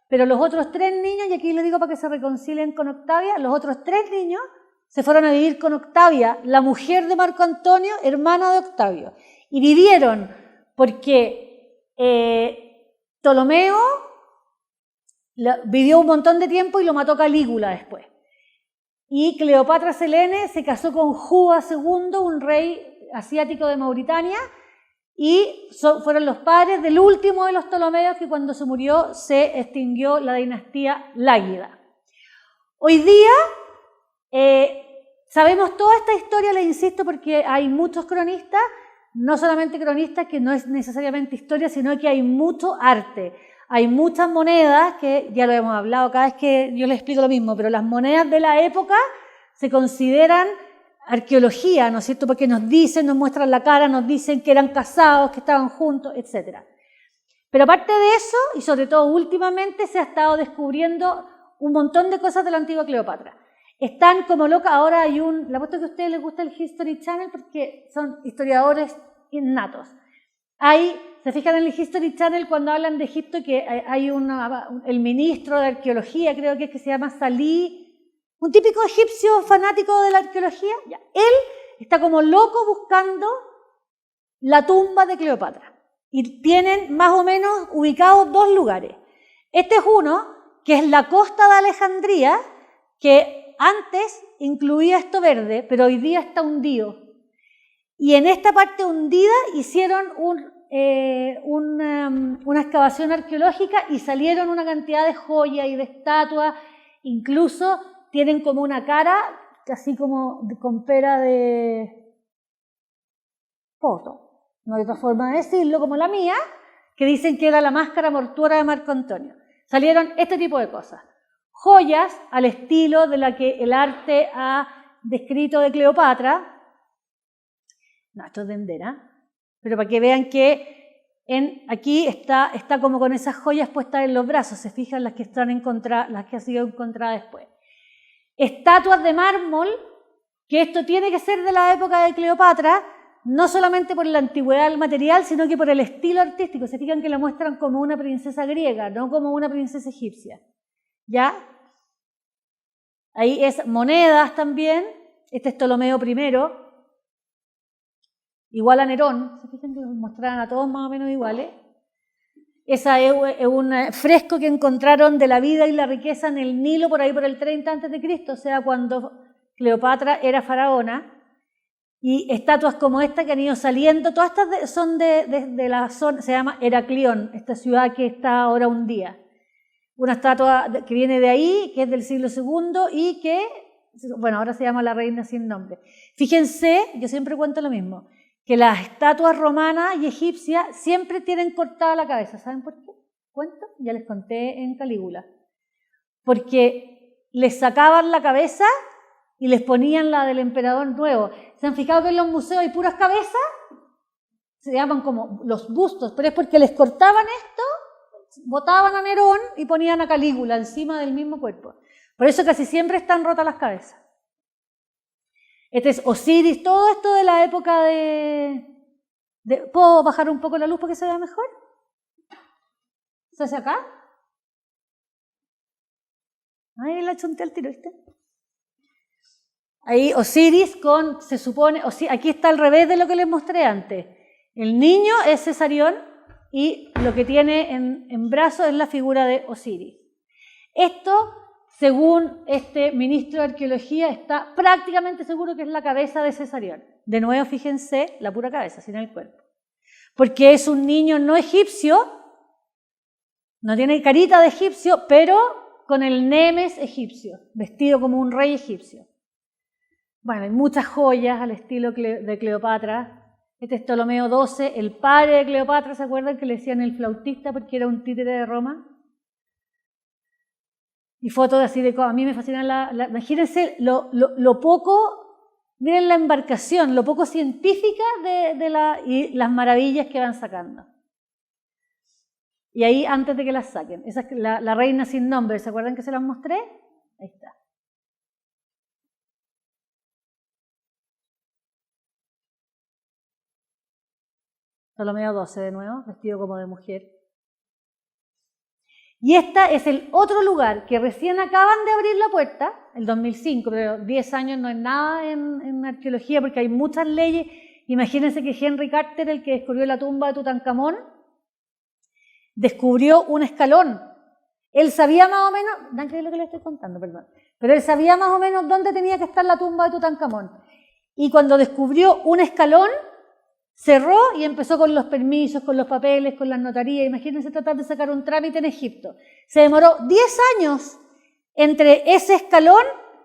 pero los otros 3 niños, y aquí les digo para que se reconcilien con Octavia, los otros 3 niños se fueron a vivir con Octavia, la mujer de Marco Antonio, hermana de Octavio. Y vivieron porque Ptolomeo vivió un montón de tiempo y lo mató Calígula después. Y Cleopatra Selene se casó con Juba II, un rey asiático de Mauritania, y fueron los padres del último de los Ptolomeos que cuando se murió se extinguió la dinastía Lágida. Hoy día sabemos toda esta historia, les insisto, porque hay muchos cronistas, no solamente cronistas, que no es necesariamente historia, sino que hay mucho arte. Hay muchas monedas, que ya lo hemos hablado cada vez que yo les explico lo mismo, pero las monedas de la época se consideran arqueología, ¿no es cierto? Porque nos muestran la cara, nos dicen que eran casados, que estaban juntos, etc. Pero aparte de eso, y sobre todo últimamente, se ha estado descubriendo un montón de cosas de la antigua Cleopatra. Están como locas, ahora hay le apuesto que a ustedes les gusta el History Channel porque son historiadores innatos. Se fijan en el History Channel cuando hablan de Egipto que hay el ministro de arqueología, creo que es que se llama Salih, un típico egipcio fanático de la arqueología. Ya, él está como loco buscando la tumba de Cleopatra. Y tienen más o menos ubicados 2 lugares. Este es uno, que es la costa de Alejandría, que antes incluía esto verde, pero hoy día está hundido. Y en esta parte hundida hicieron una excavación arqueológica y salieron una cantidad de joyas y de estatuas, incluso tienen como una cara, así como con pera de poto, no hay otra forma de decirlo, como la mía, que dicen que era la máscara mortuoria de Marco Antonio. Salieron este tipo de cosas. Joyas al estilo de la que el arte ha descrito de Cleopatra. No, esto es de Endera, pero para que vean que aquí está como con esas joyas puestas en los brazos, se fijan las que han sido encontradas después. Estatuas de mármol, que esto tiene que ser de la época de Cleopatra, no solamente por la antigüedad del material, sino que por el estilo artístico. Se fijan que la muestran como una princesa griega, no como una princesa egipcia. ¿Ya? Ahí es monedas también. Este es Ptolomeo I, igual a Nerón. Se fijan que los mostraban a todos más o menos iguales. Esa es un fresco que encontraron de la vida y la riqueza en el Nilo por ahí por el 30 a.C., o sea, cuando Cleopatra era faraona. Y estatuas como esta que han ido saliendo, todas estas son de la zona, se llama Heraclión, esta ciudad que está ahora hundida. Una estatua que viene de ahí, que es del siglo II y que, bueno, ahora se llama la reina sin nombre. Fíjense, yo siempre cuento lo mismo, que las estatuas romanas y egipcias siempre tienen cortada la cabeza. ¿Saben por qué? ¿Cuento? Ya les conté en Calígula. Porque les sacaban la cabeza y les ponían la del emperador nuevo. ¿Se han fijado que en los museos hay puras cabezas? Se llaman como los bustos, pero es porque les cortaban esto, botaban a Nerón y ponían a Calígula encima del mismo cuerpo. Por eso casi siempre están rotas las cabezas. Este es Osiris, todo esto de la época ¿Puedo bajar un poco la luz para que se vea mejor? ¿Se hace acá? Ahí la chunté al tiro, ¿viste? Ahí Osiris se supone, aquí está al revés de lo que les mostré antes. El niño es Cesarión y lo que tiene en brazos es la figura de Osiris. Esto, según este ministro de Arqueología, está prácticamente seguro que es la cabeza de Cesarión. De nuevo, fíjense, la pura cabeza, sin el cuerpo. Porque es un niño no egipcio, no tiene carita de egipcio, pero con el nemes egipcio, vestido como un rey egipcio. Bueno, hay muchas joyas al estilo de Cleopatra. Este es Ptolomeo XII, el padre de Cleopatra, ¿se acuerdan que le decían el flautista porque era un títere de Roma? Y fotos así de cosas. A mí me fascinan imagínense lo poco, miren la embarcación, lo poco científica y las maravillas que van sacando. Y ahí, antes de que las saquen, esa es la reina sin nombre, ¿se acuerdan que se las mostré? Ahí está. Ptolomeo XII de nuevo, vestido como de mujer. Y este es el otro lugar que recién acaban de abrir la puerta, el 2005, pero 10 años no es nada en arqueología porque hay muchas leyes. Imagínense que Henry Carter, el que descubrió la tumba de Tutankamón, descubrió un escalón. Él sabía más o menos, ¿dan creer lo que les estoy contando? Perdón. Pero él sabía más o menos dónde tenía que estar la tumba de Tutankamón. Y cuando descubrió un escalón, cerró y empezó con los permisos, con los papeles, con las notarías. Imagínense tratar de sacar un trámite en Egipto. Se demoró 10 años entre ese escalón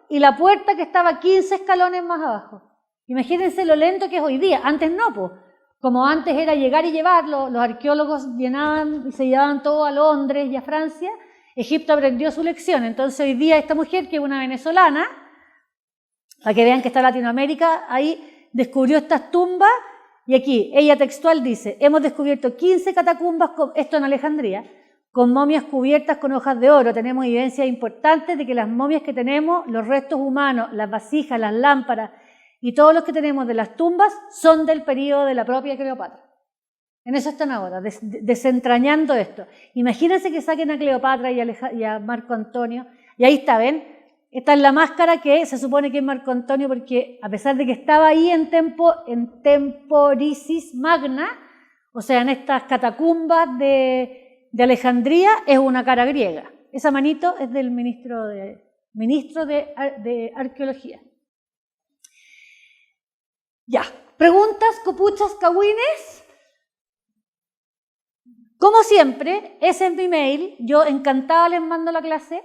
y la puerta que estaba 15 escalones más abajo. Imagínense lo lento que es hoy día. Antes no, pues. Como antes era llegar y llevarlo, los arqueólogos llenaban y se llevaban todo a Londres y a Francia. Egipto aprendió su lección. Entonces hoy día esta mujer, que es una venezolana, para que vean que está Latinoamérica, ahí descubrió estas tumbas. Y aquí, ella textual dice, hemos descubierto 15 catacumbas, esto en Alejandría, con momias cubiertas con hojas de oro. Tenemos evidencias importantes de que las momias que tenemos, los restos humanos, las vasijas, las lámparas y todos los que tenemos de las tumbas son del periodo de la propia Cleopatra. En eso están ahora, desentrañando esto. Imagínense que saquen a Cleopatra y a Marco Antonio, y ahí está, ¿ven? Esta es la máscara que se supone que es Marco Antonio porque a pesar de que estaba ahí en Temporisis Magna, o sea, en estas catacumbas de Alejandría, es una cara griega. Esa manito es del ministro de Arqueología. Ya, preguntas, copuchas, cagüines. Como siempre, ese es mi mail. Yo encantada les mando la clase.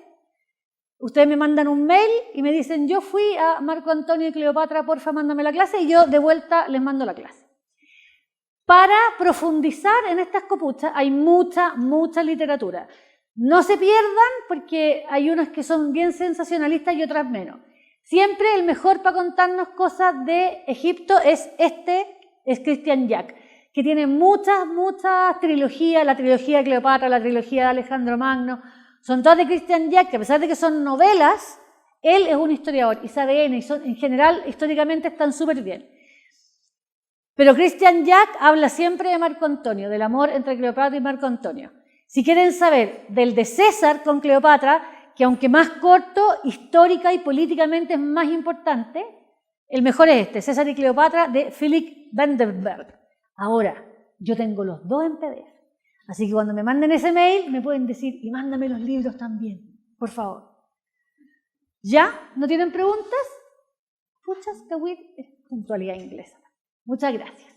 Ustedes me mandan un mail y me dicen, yo fui a Marco Antonio y Cleopatra, porfa, mándame la clase, y yo de vuelta les mando la clase. Para profundizar en estas copuchas hay mucha literatura. No se pierdan porque hay unas que son bien sensacionalistas y otras menos. Siempre el mejor para contarnos cosas de Egipto es Christian Jack, que tiene muchas trilogías, la trilogía de Cleopatra, la trilogía de Alejandro Magno. Son todas de Christian Jack, que a pesar de que son novelas, él es un historiador y sabe y en general históricamente están súper bien. Pero Christian Jack habla siempre de Marco Antonio, del amor entre Cleopatra y Marco Antonio. Si quieren saber del de César con Cleopatra, que aunque más corto, histórica y políticamente es más importante, el mejor es César y Cleopatra, de Philip Vandenberg. Ahora, yo tengo los dos en PDF. Así que cuando me manden ese mail, me pueden decir, y mándame los libros también, por favor. ¿Ya? ¿No tienen preguntas? Puchas, cagüín. puntualidad inglesa. Muchas gracias.